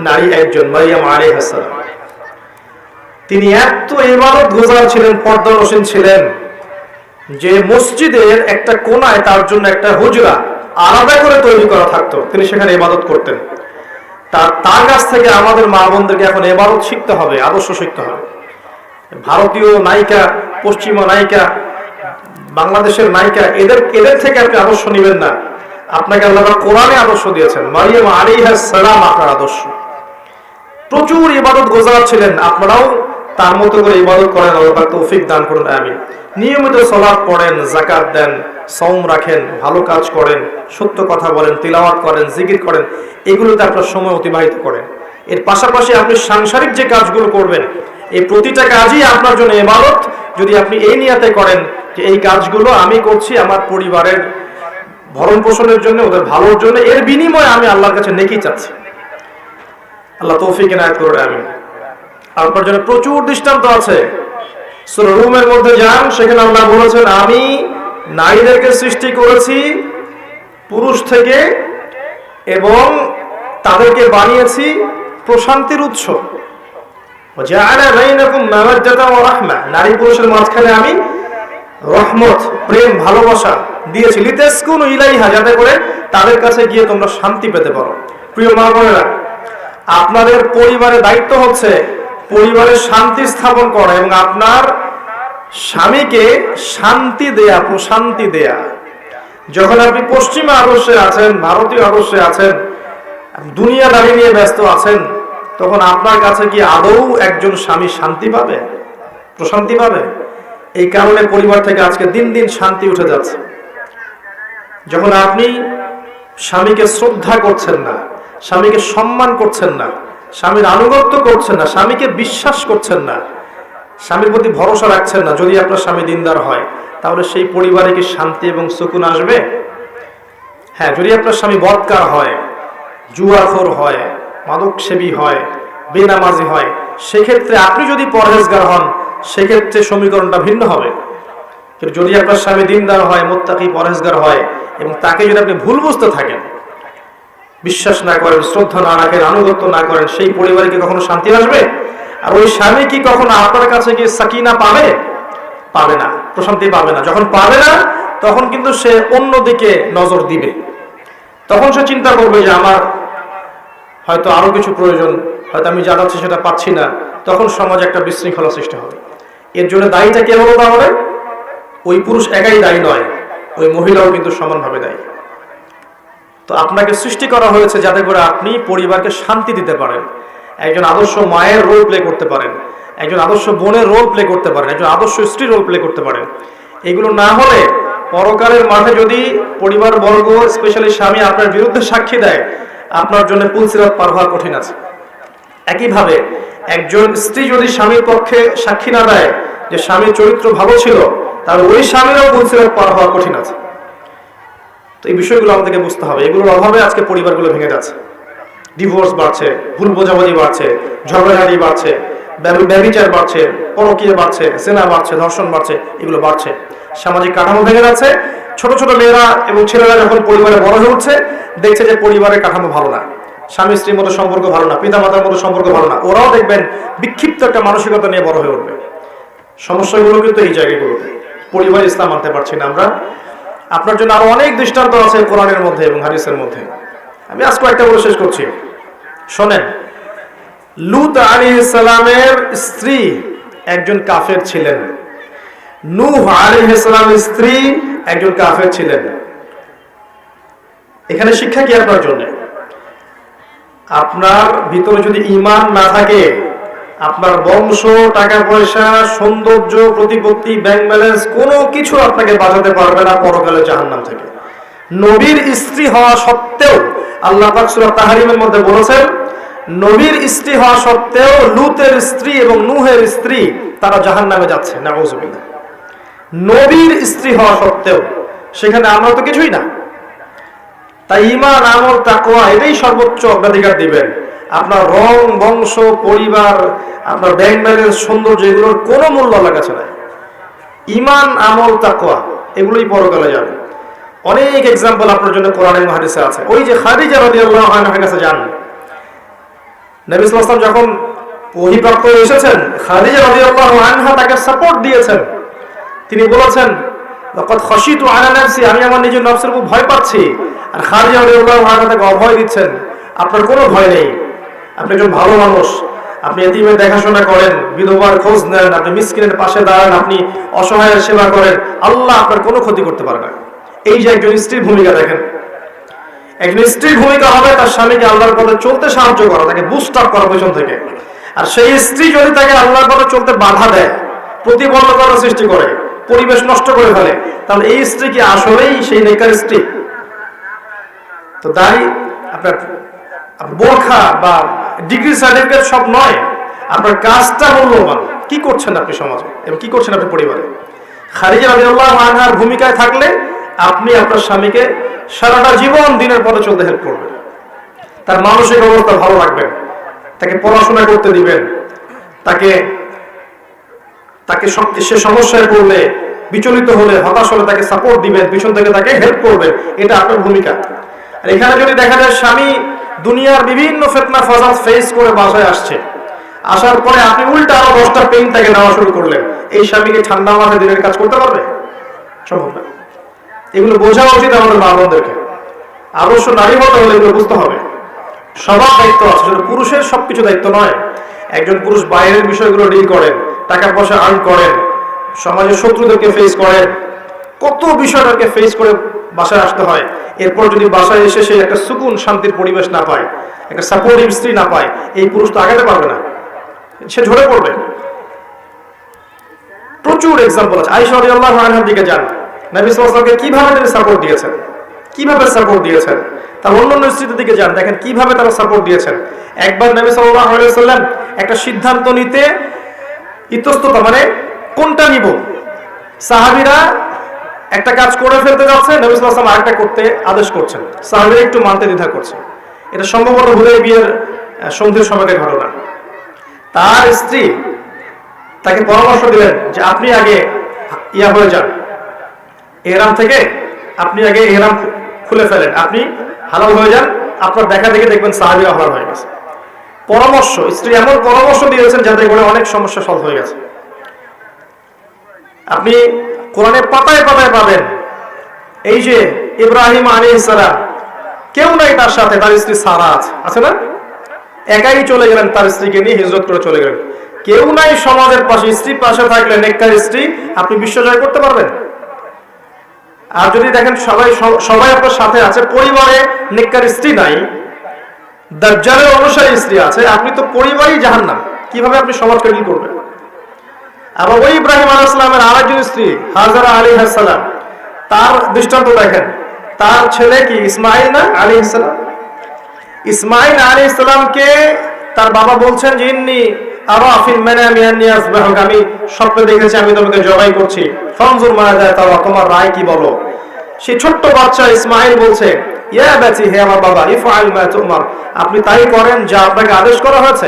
নারী একজন, মারিয়াম আলাইহিস সালাম। তিনি এত ইবাদত গুজার ছিলেন, পর্দানসীন ছিলেন, যে মসজিদের একটা কোনায় তার জন্য একটা হুজরা আলাদা করে তৈরি করা থাকতো, তিনি সেখানে ইবাদত করতেন। তার কাছ থেকে আমাদের মা বোনদেরকে এখন ইবাদত শিখতে হবে, আদর্শ শিখতে হবে। ভারতীয় নায়িকা, পশ্চিমা নায়িকা, বাংলাদেশের নায়িকা, এদের থেকে আপনি আদর্শ নেবেন না। আপনাকে আল্লাহ কোরআনে আদর্শ দিয়েছেন, মারিয়াম আলাইহিস সালাম আপনার আদর্শ। প্রচুর ইবাদত গুজার ছিলেন, আপনারাও তার মতো করে ইবাদত করেন, আল্লাহ পাক তৌফিক দান করুন, আমিন। নিয়মিত সালাত পড়েন, যাকাত দেন, সওম রাখেন, ভালো কাজ করেন, সত্য কথা বলেন, তিলাওয়াত করেন, জিকির করেন, এগুলোতে আপনার সময় অতিবাহিত করেন। এর পাশাপাশি আপনি সাংসারিক যে কাজগুলো করবেন, এই প্রতিটা কাজই আপনার জন্য ইবাদত। যদি আপনি এই নিয়তে করেন যে এই কাজগুলো আমি করছি আমার পরিবারের ভরণ পোষণের জন্য, ওদের ভালোর জন্য, এর বিনিময়ে আমি আল্লাহর কাছে নেকি চাচ্ছি। আল্লাহ তৌফিক এনায়েত করুন, আমিন। আপনার জন্য প্রচুর দৃষ্টান্ত আছে। সূরা রুমের মধ্যে যান, সেখানে আল্লাহ বলেছেন, আমি নারীদেরকে সৃষ্টি করেছি পুরুষ থেকে এবং তাদেরকে বানিয়েছি প্রশান্তির উৎস। নারী পুরুষের মাঝখানে আমি রহমত, প্রেম, ভালোবাসা দিয়েছি, লিতাসকুনু ইলাইহা, যাতে করে তাদের কাছে গিয়ে তোমরা শান্তি পেতে পারো। প্রিয় মা বোনেরা, আপনাদের পরিবারের দায়িত্ব হচ্ছে পরিবারের শান্তি স্থাপন করা এবং আপনার স্বামীকে শান্তি দেয়া, প্রশান্তি দেয়া। যখন আপনি পশ্চিমা আদর্শে আছেন, ভারতীয় আদর্শে আছেন, দুনিয়াদারি নিয়ে ব্যস্ত আছেন, তখন আপনার কাছে কি আদৌ একজন স্বামী শান্তি পাবে, প্রশান্তি পাবে? এই কারণে পরিবার থেকে আজকে দিন দিন শান্তি উঠে যাচ্ছে। যখন আপনি স্বামীকে শ্রদ্ধা করছেন না, স্বামীকে সম্মান করছেন না, স্বামীর আনুগত্য করছেন না, স্বামীকে বিশ্বাস করছেন না, স্বামীর প্রতি ভরসা রাখছেন না, যদি আপনার স্বামী দিনদার হয়, তাহলে সেই পরিবারে কি শান্তি এবং সুকুন আসবে? হ্যাঁ, যদি আপনার স্বামী বদকার হয়, জুয়াখোর হয়, মাদকসেবী হয়, বেনামাজি হয়, সেক্ষেত্রে আপনি যদি পরহেজগার হন, সেক্ষেত্রে সমীকরণটা ভিন্ন হবে। কিন্তু যদি আপনার স্বামী দিনদার হয়, মুত্তাকি, পরহেজগার হয়, এবং তাকে যদি আপনি ভুল বুঝতে থাকেন, বিশ্বাস না করেন, শ্রদ্ধা না রাখেন, আনুগত্য না করেন, সেই পরিবারে কি কখনো শান্তি আসবে? আর ওই স্বামী কি কখনো আপনার কাছে গিয়ে সাকিনা পাবে? পাবে না, প্রশান্তি পাবে না। যখন পাবে না, তখন কিন্তু সে অন্যদিকে নজর দিবে। তখন সে চিন্তা করবে যে আমার হয়তো আরো কিছু প্রয়োজন, হয়তো আমি যা চাচ্ছি সেটা পাচ্ছি না, তখন সমাজে একটা বিশৃঙ্খলা সৃষ্টি হবে। এর জন্য দায়ীটা কে হলো তাহলে? ওই পুরুষ একাই দায়ী নয়, ওই মহিলাও কিন্তু সমানভাবে দায়ী। তো আপনাকে সৃষ্টি করা হয়েছে যাতে করে আপনি পরিবারকে শান্তি দিতে পারেন, একজন আদর্শ মায়ের রোল প্লে করতে পারেন, একজন আদর্শ বোনের রোল প্লে করতে পারেন, একজন আদর্শ স্ত্রীর রোল প্লে করতে পারেন। এগুলো না হলে পরকালের মাঠে যদি পরিবার বর্গ, স্পেশালি স্বামী আপনার বিরুদ্ধে সাক্ষী দেয়, আপনার জন্য পুলসিরাত পার হওয়া কঠিন আছে। একইভাবে একজন স্ত্রী যদি স্বামীর পক্ষে সাক্ষী না দেয় যে স্বামীর চরিত্র ভালো ছিল, তাহলে ওই স্বামীরও পুলসিরাত পার হওয়া কঠিন আছে। তো এই বিষয়গুলো আমাদেরকে বুঝতে হবে। এগুলোর অভাবে আজকে পরিবারগুলো ভেঙে যাচ্ছে, ডিভোর্স বাড়ছে, ভুল বোঝাবুঝি বাড়ছে, ঝগড়াঝাড়ি বাড়ছে, ব্যভিচার বাড়ছে, পরকীয়া বাড়ছে, জেনা বাড়ছে, ধর্ষণ বাড়ছে, এগুলো বাড়ছে। সামাজিক কাঠামো ভেঙে যাচ্ছে। ছোট ছোট মেয়েরা এবং ছেলেরা যখন পরিবারে বড় হয়ে উঠছে, দেখছে যে পরিবারের কাঠামো ভালো না, স্বামী স্ত্রীর মতো সম্পর্ক ভালো না, পিতা মাতার মতো সম্পর্ক ভালো না, ওরাও দেখবেন বিক্ষিপ্ত একটা মানসিকতা নিয়ে বড় হয়ে উঠবে। সমস্যাগুলো কিন্তু এই জায়গাগুলোতে। পরিবার ইসলাম মানতে পারছি না আমরা। আপনার জন্য আরো অনেক দৃষ্টান্ত আছে কোরআনের মধ্যে এবং হাদিসের মধ্যে। আমি আজকে একটা বলে শেষ করছি, শোনেন। লূত আলাইহিস সালামের স্ত্রী একজন কাফের ছিলেন, নূহ আলাইহিস সালামের স্ত্রী একজন কাফের ছিলেন। এখানে শিক্ষা কি আপনার জন্য? আপনার ভিতরে যদি ঈমান না থাকে, আপনার বংশ, টাকা পয়সা, সৌন্দর্য, প্রতিপত্তি, ব্যাংক ব্যালেন্স কোনো কিছু আপনাকে বাঁচাতে পারবে না পরকালে জাহান্নাম থেকে। নবীর স্ত্রী হওয়া সত্ত্বেও আল্লাহ পাক সূরা তাহরিমের মধ্যে বলেছেন, নবীর স্ত্রী হওয়া সত্ত্বেও লূতের স্ত্রী এবং নূহের স্ত্রী তারা জাহান্নামে যাচ্ছে, নাউযুবিল্লাহ। নবীর স্ত্রী হওয়া সত্ত্বেও, সেখানে আমরা তো কিছুই না। তাই ঈমান, আমল, তাকওয়া এটাই সর্বোচ্চ অগ্রাধিকার দিবেন। আপনার রং, বংশ, পরিবার, আপনার ব্যাংক ব্যালেন্স, সৌন্দর্য, এগুলোর কোনো মূল্য আল্লাহর কাছে নাই। ঈমান, আমল, তাকওয়া এগুলোই পরকালে যাবে। অনেক এক্সাম্পল আপনার জন্য কোরআন এবং হাদিসে আছে। ওই যে খাদিজা রাদিয়াল্লাহু আনহার কাছে যান, নবী সাল্লাল্লাহু আলাইহি ওয়াসাল্লাম যখন ওহীপ্রাপ্ত এসেছেন, খাদিজা রাদিয়াল্লাহু আনহা তাকে সাপোর্ট দিয়েছেন। তিনি বলেছেন, লাকাদ খাশিতু আলা নাফসি, আমি আমার নিজের নফসের উপর ভয় পাচ্ছি। আর খাদিজা রাদিয়াল্লাহু আনহা তাকে অভয় দিচ্ছেন, আপনার কোনো ভয় নেই, আপনি একজন ভালো মানুষ, আপনি এতিমের দেখাশোনা করেন, বিধবার খোঁজ নেন, আপনি মিসকিনের পাশে দাঁড়ান, আপনি অসহায়ের সেবা করেন, আল্লাহ আপনার কোনো ক্ষতি করতে পারে না। এই যে একজন স্ত্রীর ভূমিকা দেখেন, একজন স্ত্রীর ভূমিকা হবে তার স্বামীকে আল্লাহর পথে চলতে সাহায্য করা, তাকে বুস্ট আপ করা পেছন থেকে। আর সেই স্ত্রী যদি তাকে আল্লাহর পথে চলতে বাধা দেয়, প্রতিবন্ধকতা সৃষ্টি করে, পরিবেশ নষ্ট করে ফেলে, তাহলে এই স্ত্রী কি আসলেই সেই নেকার স্ত্রী? তো দাঁড়ি আপনার বোরখা বা ডিগ্রি সার্টিফিকেট সব নয়, আপনার কাজটা মূল্যবান। কি করছেন আপনি সমাজে এবং কি করছেন আপনি পরিবারে? খাদিজা রাদিয়াল্লাহু আনহার ভূমিকায় থাকলে আপনি আপনার স্বামীকে সারাটা জীবন দিনের পথে চলতে হেল্প করবেন, তার মানসিক অবস্থা ভালো রাখবেন, তাকে পড়াশোনা করতে দিবেন, তাকে সে সমস্যায় পড়লে, বিচলিত হলে, হতাশ হলে তাকে সাপোর্ট দিবেন, পিছন থেকে তাকে হেল্প করবেন। এটা আপনার ভূমিকা। আর এখানে যদি দেখা যায় স্বামী দুনিয়ার বিভিন্ন ফিতনা ফাসাদ ফেস করে বাসায় আসছে, আসার পরে আপনি উল্টা আরো 10টা পেইন তাকে দেওয়া শুরু করলেন, এই স্বামীকে ঠান্ডা মাথায় দিনের কাজ করতে পারবে? সম্ভব না। এগুলো বোঝা উচিত আমাদের মা বোনদেরকে। আদর্শ নারী হতে হলে এগুলো বুঝতে হবে। সবার দায়িত্ব আছে, শুধু পুরুষের সবকিছু দায়িত্ব নয়। একজন পুরুষ বাইরের বিষয়গুলো ডিল করেন, টাকা পয়সা আর্ন করেন, সমাজের শত্রুদেরকে ফেস করেন, কত বিষয়টাকে ফেস করে বাসায় আসতে হয়। এরপর যদি বাসায় এসে সে একটা সুকুন, শান্তির পরিবেশ না পায়, একটা সাপোর্টিভ স্ত্রী না পায়, এই পুরুষ তো আগাতে পারবে না, সে ঝরে পড়বে। প্রচুর এক্সাম্পল আছে। আয়েশা রাদিয়াল্লাহু আনহার দিকে যান, নবী সাল্লাল্লাহু আলাইহি ওয়াসাল্লামকে কিভাবে তিনি সাপোর্ট দিয়েছেন, কিভাবে সাপোর্ট দিয়েছেন। তার অন্যান্য স্ত্রীদের দিকে যান, দেখেন কিভাবে তারা সাপোর্ট দিয়েছেন। একবার নবী সাল্লাল্লাহু আলাইহি ওয়াসাল্লাম একটা সিদ্ধান্ত নিতে ইতস্তত, মানে কোনটা নিব, সাহাবীরা একটা কাজ করে ফেলতে যাচ্ছে, নবী সাল্লাল্লাহু আলাইহি ওয়াসাল্লাম আরেকটা করতে আদেশ করছেন, সাহাবীরা একটু মানতে দ্বিধা করছে। এটা সম্ভবত হুদায়বিয়ার সন্ধির সময়কার ঘটনা। তার স্ত্রী তাকে পরামর্শ দিলেন যে আপনি আগে হয়ে যান, ইহরাম থেকে আপনি আগে ইহরাম খুলে ফেলেন, আপনি হালাল হয়ে যান, আপনার দেখা দেখে দেখবেন সাহাবীরা হালাল হয়ে গেছে। পরামর্শ, স্ত্রী এমন পরামর্শ দিয়েছেন যাতে করে অনেক সমস্যা সলভ হয়ে গেছে। আপনি কোরআনের পাতায় পাতায় পাবেন, এই যে ইব্রাহিম আলাইহিস সালাম, কেউ নাই তার সাথে, তার স্ত্রী সারা আছে না? একাই চলে গেলেন, তার স্ত্রীকে নিয়ে হিজরত করে চলে গেলেন। কেউ নাই সমাজের পাশে, স্ত্রী পাশে থাকলে নেককার স্ত্রী, আপনি বিশ্ব জয় করতে পারবেন? আর যদি দেখেন সবাই আপনার সাথে আছে, পরিবারে নেককার স্ত্রী নাই, দাজ্জালের অনুসারী স্ত্রী আছে, আপনি তো পরিবারই জাহান্নাম, কিভাবে আপনি সমাজকে ডিল করবেন? আবার ওই ইব্রাহিম আলাইহিস সালামের আরেকজন স্ত্রী হাজারা আলাইহিস সালাম, তার দৃষ্টান্ত দেখেন। তার ছেলে কি ইসমাইল না আলাইহিস সালাম? ইসমাইল আলাইহিস সালামকে তার বাবা বলছেন যে ইন্নী আরা ফিল মানামি আন্নী আসবাহুক, আমি স্বপ্নে দেখেছি আমি তোমাকে জবাই করছি, ফানজুর মাযা তারা, তোমার রায় কি বলো? সেই ছোট্ট বাচ্চা ইসমাইল বলছে, ইয়া বাতি, হে আমার বাবা, ইফআল মা তুমার, আপনি তাই করেন যা আপনাকে আদেশ করা হয়েছে।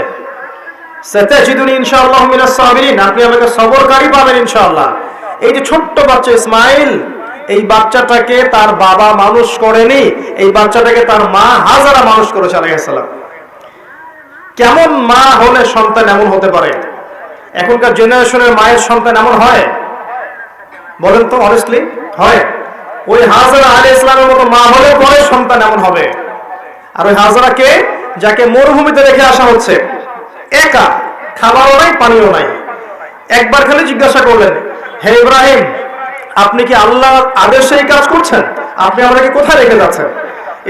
সাতাজিদুনি ইনশাআল্লাহ মিনাস সাবিরিন, আপনি আমাকে সবরকারী পাবেন ইনশাআল্লাহ। এই যে ছোট্ট বাচ্চা ইসমাইল, এই বাচ্চাটাকে তার বাবা মানুষ করেনি, এই বাচ্চাটাকে তার মা হাজারা মানুষ করেছে আলাইহিস সালাম। কেমন মা হলে সন্তান এমন হতে পারে? এখনকার জেনারেশনের মায়ের সন্তান এমন হয়? বলেন তো অনেস্টলি, হয়? ওই হাজারা আলাইহিস সালামের মতো মা হলে পরে সন্তান এমন হবে। আর ওই হাজারাকে, যাকে মরুভূমিতে রেখে আসা হচ্ছে, একা, খাবারও নাই পানিও নাই, একবার খালি জিজ্ঞাসা করলেন, হে ইব্রাহিম, আপনি কি আল্লাহর আদেশে এই কাজ করছেন? আপনি আমাকে কোথায় রেখে যাচ্ছেন?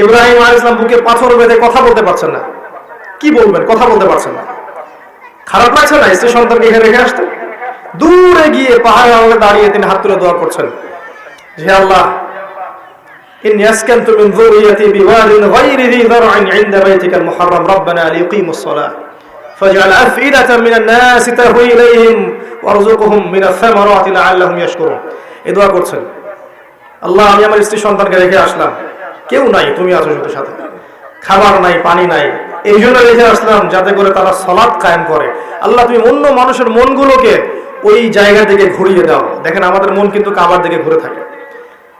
ইব্রাহিম আলাইহিস সালাম বুকে পাথর বেঁধে কথা বলতে পারছেন না। কি বলবেন? কথা বলতে পারছেন না। খারাপ লাগছে না স্ত্রী সন্তানকে এখানে রেখে আসতে? দূরে গিয়ে পাহাড়ের আড়ালে দাঁড়িয়ে তিনি হাত তুলে দোয়া করছেন, হে আল্লাহ, ইন্নী আসকানতু মিন যুররিয়াতি বিওয়াদিন গায়রি যি যার'ইন 'ইনদা বাইতিকাল মুহাররাম রাব্বানা লিয়ুকিমুস সালাহ ফাজআল আফইদাতাম মিনান নাসি তাহওয়ি ইলাইহিম ওয়ারযুকহুম মিনাস সামারাতি লাআল্লাহুম ইয়াশকুরুন। এই দোয়া করছেন, আল্লাহ, আমি আমার স্ত্রী সন্তানকে রেখে আসলাম, কেউ নাই, তুমি আছো শুধু সাথে, খাবার নাই পানি নাই, এই জন্য রেখে আসলাম যাতে করে তারা সালাত কায়েম করে। আল্লাহ, তুমি অন্য মানুষের মনগুলোকে ওই জায়গা থেকে ঘুরিয়ে দাও। দেখেন আমাদের মন কিন্তু কাবার দিকে ঘুরে থাকে,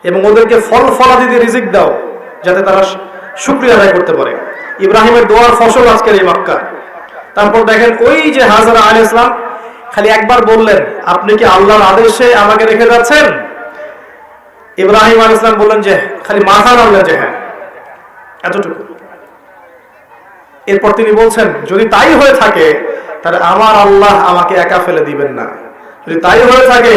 এবং ওদেরকে ফল ফলাদি দিয়ে রিজিক দাও যাতে তারা শুকরিয়া আদায় করতে পারে। ইব্রাহিমের দোয়ার ফসল আজকের এই মক্কা। তারপর দেখেন ওই যে হাজারা আলাইহিস সালাম খালি একবার বললেন, আপনি কি আল্লাহর আদেশে আমাকে রেখে যাচ্ছেন? ইব্রাহিম আলাইহিস সালাম বললেন যে, খালি মাথা নাড়লেন যে হ্যাঁ, এতটুকু। এরপর তিনি বলছেন, যদি তাই হয়ে থাকে তাহলে আমার আল্লাহ আমাকে একা ফেলে দিবেন না। যদি তাই হয়ে থাকে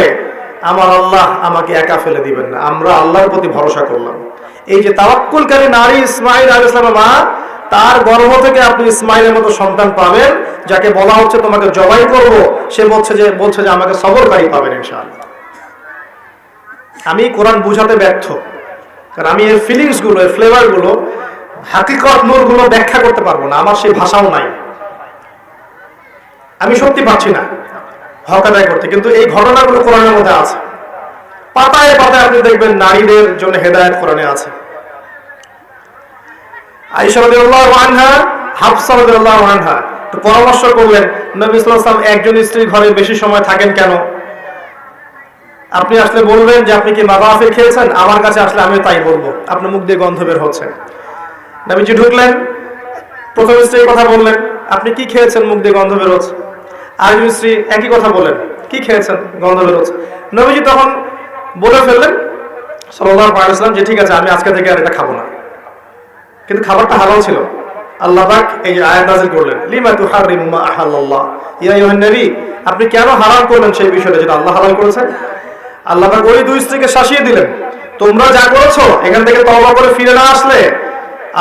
আমার আল্লাহ আমাকে একা ফেলে দিবেন না। আমরা আল্লাহর প্রতি ভরসা করলাম। এই যে তাওয়াক্কুলকারী নারী ইসমাইল আলাইহিস সালামের মা, তার গর্ভ থেকে আপনি ইসমাইলের মতো সন্তান পাবেন, যাকে বলা হচ্ছে তোমাকে জবাই করব, সে বলছে যে আমাকে সবরকারী পাবেন ইনশাআল্লাহ। আমি কোরআন বুঝাতে ব্যর্থ, কারণ আমি এর ফিলিংস গুলো, এর ফ্লেভার গুলো, হাকিকত নূর গুলো ব্যাখ্যা করতে পারবো না, আমার সেই ভাষাও নাই, আমি শক্তি পাচ্ছি না হক আদায় করতে। কিন্তু এই ঘটনাগুলো কোরআনের মধ্যে আছে, পাতায় পাতায় আপনি দেখবেন নারীদের জন্য হেদায়েত কোরআনে আছে। আয়েশা রাদিয়াল্লাহু আনহা, হাফসা রাদিয়াল্লাহু আনহা তো পরামর্শ করলেন, নবী সাল্লাল্লাহু আলাইহি ওয়াসাল্লাম একজন স্ত্রীর ঘরে বেশি সময় থাকেন কেন? আপনি আসলে বলবেন যে আপনি কি মাদাফির খেয়েছেন, আমার কাছে আসলে আমি তাই বলবো, আপনার মুখ দিয়ে গন্ধ বের হচ্ছে। নবীজি ঢুকলেন, প্রথম স্ত্রী কথা বললেন, আপনি কি খেয়েছেন, মুখ দিয়ে গন্ধ বের হচ্ছে। আরেকজন স্ত্রী একই কথা বললেন, কি খেয়েছেন, গন্ধ বের হচ্ছে। নবীজি তখন বলে ফেললেন সাল্লাল্লাহু আলাইহি ওয়াসাল্লাম যে ঠিক আছে, আমি আজকে থেকে আর এটা খাবো না। কিন্তু খাবারটা হালাল ছিল। আল্লাহ পাক এই আয়াত নাযিল করলেন, লিমা তুহাররিমু মা আহাল্লাল্লাহ, ইয়া আইয়ুহান নবী, আপনি কেন হারাম করলেন সেই বিষয়টা যেটা আল্লাহ হালাল করেছেন? আল্লাহ পাক ওই দুই স্ত্রীকে শাসিয়ে দিলেন, তোমরা যা করেছো এখান থেকে তওবা করে ফিরে না আসলে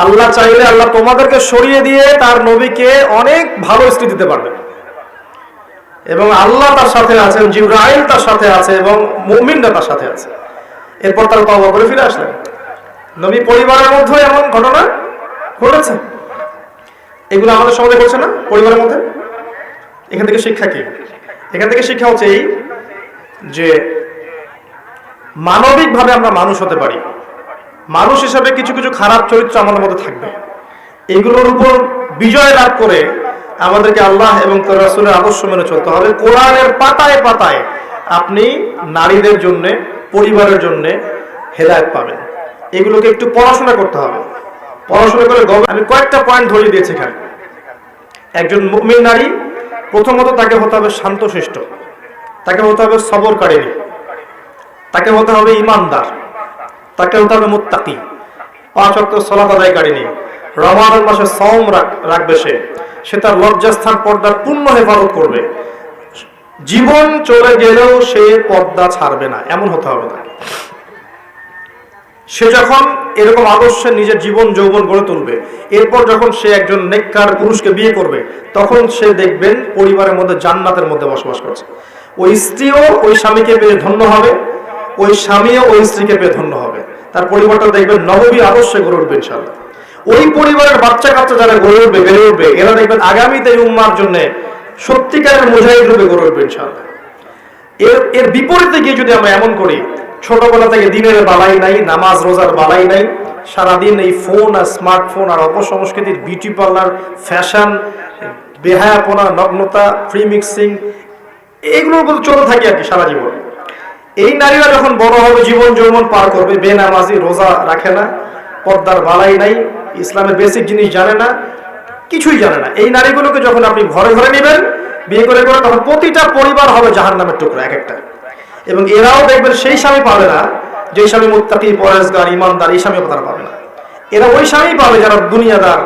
আল্লাহ চাইলে আল্লাহ তোমাদেরকে সরিয়ে দিয়ে তার নবীকে অনেক ভালো স্ত্রী দিতে পারবে। এবং আল্লাহ তার সাথে আছেন, জিবরাইল তার সাথে আছে, এবং মুমিনরা তার সাথে আছে। এরপর তারা তওবা করে ফিরে আসলেন। নবী পরিবারের মধ্যে এমন ঘটনা ঘটেছে, এগুলো আমাদের সমাজে ঘটছে না পরিবারের মধ্যে। এখান থেকে শিক্ষা কি? এখান থেকে শিক্ষা হচ্ছে এই যে মানবিকভাবে আমরা মানুষ হতে পারি, মানুষ হিসাবে কিছু কিছু খারাপ চরিত্র আমাদের মধ্যে থাকবে, এগুলোর উপর বিজয় লাভ করে আমাদেরকে আল্লাহ এবং তার রাসূলের আদর্শ মেনে চলতে হবে। কোরআনের পাতায় পাতায় আপনি নারীদের জন্য, পরিবারের জন্য হেদায়েত পাবেন। এগুলোকে একটু পড়াশোনা করতে হবে, পড়াশোনা করে আমি কয়েকটা পয়েন্ট ধরিয়ে দিয়েছি এখানে। একজন মুমিন নারী, প্রথমত তাকে হতে হবে শান্তশিষ্ট, তাকে হতে হবে সবরকারিনী, তাকে হতে হবে ইমানদার, তাকে হতে হবে মুত্তাকি, 5 ওয়াক্ত সালাত আদায়কারিনী, রমাদান মাসে সওম রাখবে, সে তার লজ্জাস্থান পর্দার পূর্ণ হেফাজত করবে, জীবন চলে গেলেও সে পর্দা ছাড়বে না, এমন হতে হবে তাকে। সে যখন এরকম আদর্শে নিজের জীবন যৌবন গড়ে তুলবে, এরপর যখন সে একজন নেককার পুরুষকে বিয়ে করবে, তখন সে দেখবেন পরিবারের মধ্যে জান্নাতের মধ্যে বসবাস করছে। ওই স্ত্রীও ওই স্বামীকে পেয়ে ধন্য হবে, ওই স্বামীও ওই স্ত্রীকে পেয়ে ধন্য হবে। তার পরিবারটা দেখবেন নববী আদর্শে গড়ে উঠবে ইনশাআল্লাহ। ওই পরিবারের বাচ্চা কাচ্চা যারা গড়ে উঠবে, বেড়ে উঠবে, এরা দেখবেন আগামীতে এই উম্মার জন্য সত্যিকারের মুজাহিদ রূপে গড়ে উঠবে ইনশাআল্লাহ। এর বিপরীতে গিয়ে যদি আমরা এমন করি, ছোটবেলা থেকে দিনের বালাই নাই, নামাজ রোজার বালাই নাই, সারাদিন এই ফোন আর স্মার্টফোন আর অপসংস্কৃতির বিউটি পার্লার, ফ্যাশন, বেহায়াপনা, নগ্নতা, ফ্রি মিক্সিং, এইগুলোর মধ্যে চলে থাকি আর কি সারা জীবন। এই নারীরা যখন বড় হবে, জীবন যৌবন পার করবে, বেনামাজি, রোজা রাখে না, পর্দার বালাই নাই, ইসলামের বেসিক জিনিস জানে না, কিছুই জানে না, এই নারীগুলোকে যখন আপনি ঘরে ঘরে নেবেন, বিয়ে করে করে, তখন প্রতিটা পরিবার হবে জাহান্নামের টুকরা এক একটা। এবং এরাও দেখবেন সেই স্বামী পাবে না যে স্বামী মুত্তাকি, পরেজগার, ইমানদার, এই স্বামী তারা পাবে না। এরা ওই স্বামী পাবে যারা দুনিয়াদার,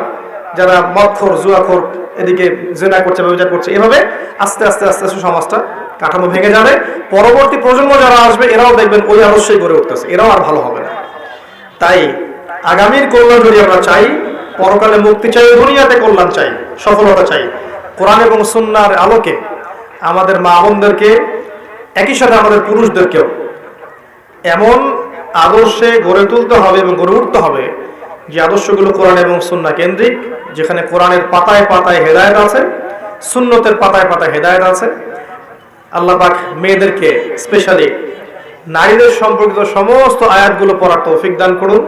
যারা মদখোর, জুয়াখোর, এদিকে জেনা করছে, ব্যবচার করছে। এভাবে আস্তে আস্তে আস্তে আস্তে সমাজটা কাঠামো ভেঙে যাবে। পরবর্তী প্রজন্ম যারা আসবে, এরাও দেখবেন ওই আদর্শই গড়ে উঠতেছে, এরাও আর ভালো হবে না। তাই আগামীর কল্যাণ যদি আমরা চাই, পরকালে মুক্তি চাই, দুনিয়াতে কল্যাণ চাই, সফলতা চাই, কোরআন এবং সুন্নাহর আলোকে আমাদের মা বোনদেরকে, একই সাথে আমাদের পুরুষদেরকেও এমন আদর্শে গড়ে তুলতে হবে এবং গড়ে উঠতে হবে যে আদর্শগুলো কোরআন এবং সুন্নাহ কেন্দ্রিক, যেখানে কোরআনের পাতায় পাতায় হেদায়েত আছে, সুন্নতের পাতায় পাতায় হেদায়েত আছে। আল্লাহ পাক মেয়েদেরকে, স্পেশালি নারীদের সম্পর্কিত সমস্ত আয়াতগুলো পড়ার তৌফিক দান করুন,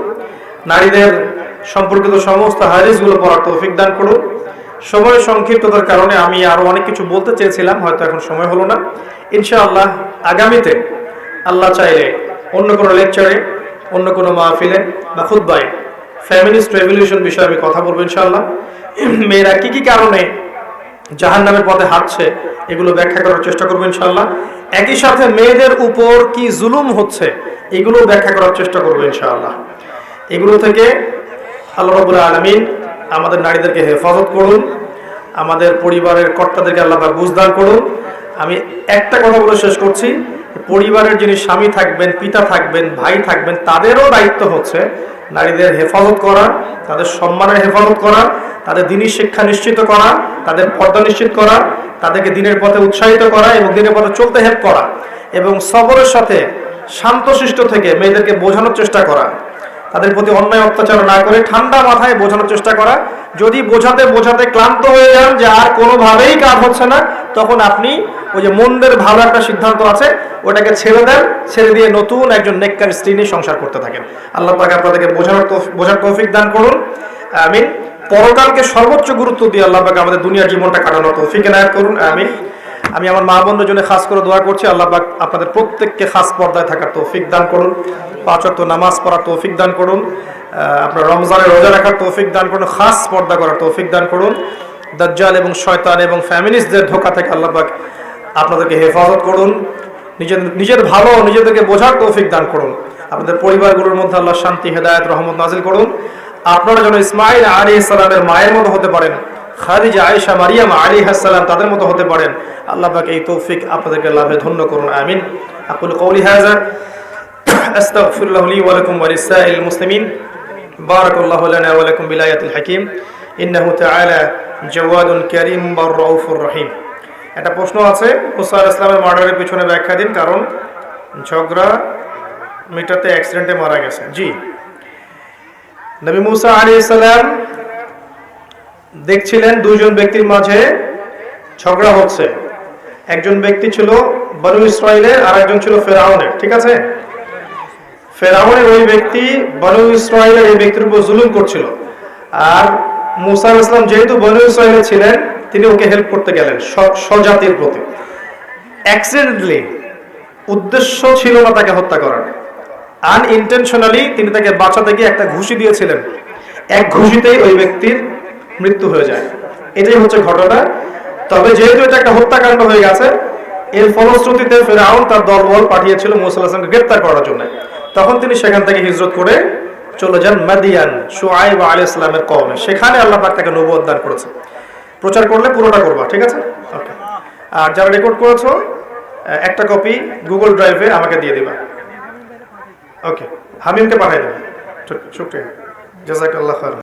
নারীদের সম্পর্কিত সমস্ত হাদিসগুলো পড়ার তৌফিক দান করুন। সময় সংক্ষিপ্ততার কারণে আমি আরো অনেক কিছু বলতে চেয়েছিলাম, হয়তো এখন সময় হলো না। ইনশাআল্লাহ আগামীতে আল্লাহ চাইলে অন্য কোনো লেকচারে, অন্য কোনো মাহফিলে বা খুতবায় ফেমিনিস্ট রেভলিউশন বিষয়ে আমি কথা বলবো ইনশাআল্লাহ। মেয়েরা কি কি কারণে জাহান্নামের পথে হাঁটছে এগুলো ব্যাখ্যা করার চেষ্টা করবো ইনশাআল্লাহ। একই সাথে মেয়েদের উপর কি জুলুম হচ্ছে এগুলো ব্যাখ্যা করার চেষ্টা করবো ইনশাআল্লাহ। এগুলো থেকে আল্লাহ রাব্বুল আলামিন আমাদের নারীদেরকে হেফাজত করুন, আমাদের পরিবারের কর্তাদেরকে আল্লাহ পাক বুঝ দান করুন। আমি একটা কথা বলে শেষ করছি, পরিবারের যিনি স্বামী থাকবেন, পিতা থাকবেন, ভাই থাকবেন, তাদেরও দায়িত্ব হচ্ছে নারীদের হেফাজত করা, তাদের সম্মানের হেফাজত করা, তাদের দ্বীনি শিক্ষা নিশ্চিত করা, তাদের পর্দা নিশ্চিত করা, তাদেরকে দ্বীনের পথে উৎসাহিত করা এবং দ্বীনের পথে চলতে হেল্প করা, এবং সবরের সাথে শান্তশিষ্ট থেকে মেয়েদেরকে বোঝানোর চেষ্টা করা, তাদের প্রতি অন্যায় অত্যাচার না করে ঠান্ডা মাথায় বোঝানোর চেষ্টা করা। যদি বোঝাতে বোঝাতে ক্লান্ত হয়ে যান যে আর কোনোভাবেই কাজ হচ্ছে না, তখন আপনি ওই যে মন্দের ভালো একটা সিদ্ধান্ত আছে, ওটাকে ছেড়ে দেন, ছেড়ে দিয়ে নতুন একজন নেককার স্ত্রী নিয়ে সংসার করতে থাকেন। আল্লাহ পাক আপনাদেরকে বোঝার তৌফিক দান করুন, আমিন। পরকালকে সর্বোচ্চ গুরুত্ব দিয়ে আল্লাহ পাক আমাদের দুনিয়ার জীবনটা কাটানোর তৌফিক এনায়েত করুন, আমিন। আমি আমার মা বোনদের জন্য খাস করে দোয়া করছি, আল্লাহ পাক আপনাদের প্রত্যেককে খাস পর্দায় থাকার তৌফিক দান করুন, 5 ওয়াক্ত নামাজ পড়ার তৌফিক দান করুন, আপনার রমজানের রোজা রাখার তৌফিক দান করুন, খাস পর্দা করার তৌফিক দান করুন। দাজ্জাল এবং শয়তান এবং ফ্যামিলিস্টদের ধোঁকা থেকে আল্লাহ পাক আপনাদেরকে হেফাজত করুন, নিজের ভালো নিজেদেরকে বোঝার তৌফিক দান করুন। আপনাদের পরিবারগুলোর মধ্যে আল্লাহ শান্তি, হেদায়েত, রহমত নাজিল করুন। আপনারা যেন ইসমাঈল আলাইহিস সালামের মায়ের মতো হতে পারেন, খাদিজা, আয়েশা, মারিয়াম আলাইহিস সালাম তাদের মতো হতে পারেন। আল্লাহ পাক এই তৌফিক আপনাদেরকে লাভে ধন্য করুন, আমিন। আকুলু কওলি হাযা আস্তাগফিরুল্লাহ লি ওয়া লাকুম ওয়া লিসাইরিল মুসলিমিন। বারাকাল্লাহু লানা ওয়া লাকুম বিল আয়াতিল হাকীম। ইন্নাহু তাআলা জাওয়াদুন কারীম ওয়া রাউফুর রহিম। একটা প্রশ্ন আছে, মুসা আলাইহিস সালামের মার্ডারের পিছনে ব্যাখ্যা দিন, কারণ ঝগড়া মিটাতে অ্যাক্সিডেন্টে মারা গেছে। জি, নবী মুসা আলাইহিস সালাম দেখছিলেন দুইজন ব্যক্তির মাঝে ঝগড়া হচ্ছে। একজন ব্যক্তি ছিল বনু ইসরাইলের, আর একজন ছিল ফেরাউনের, ঠিক আছে? ফেরাউনের ওই ব্যক্তি বনু ইসরাইলের এই ব্যক্তির উপর জুলুম করছিল, আর মুসা আলাইহিস সালাম যেহেতু বনু ইসরাইলে ছিলেন, তিনি ওকে হেল্প করতে গেলেন স্বজাতির প্রতি। অ্যাক্সিডেন্টলি, উদ্দেশ্য ছিল না তাকে হত্যা করার, আনইনটেনশনালি তিনি তাকে বাঁচাতে গিয়ে একটা ঘুষি দিয়েছিলেন। এক ঘুষিতেই ওই ব্যক্তির মৃত্যু হয়ে যায়। এটাই হচ্ছে ঘটনা। তবে যেহেতু এটা একটা হত্যাকাণ্ড হয়ে গেছে, এর ফলশ্রুতিতে ফেরাউন তার দলবল পাঠিয়েছিল মুসা আলাইহিস সালামকে গ্রেফতার করার জন্য। তখন তিনি সেখান থেকে হিজরত করে চলে যান মাদিয়ান, শুআয়ব আলাইহিস সালামের কওমে। সেখানে আল্লাহ পাক তাকে নবুয়ত দান করেছে। প্রচার করলে পুরোটা করবা, ঠিক আছে? ওকে। আর যারা রেকর্ড করেছো একটা কপি গুগল ড্রাইভে আমাকে দিয়ে দিবা। ওকে, হামিমকে পাঠিয়ে দেবেন। শুকরিয়া, জাযাকাল্লাহ খাইর।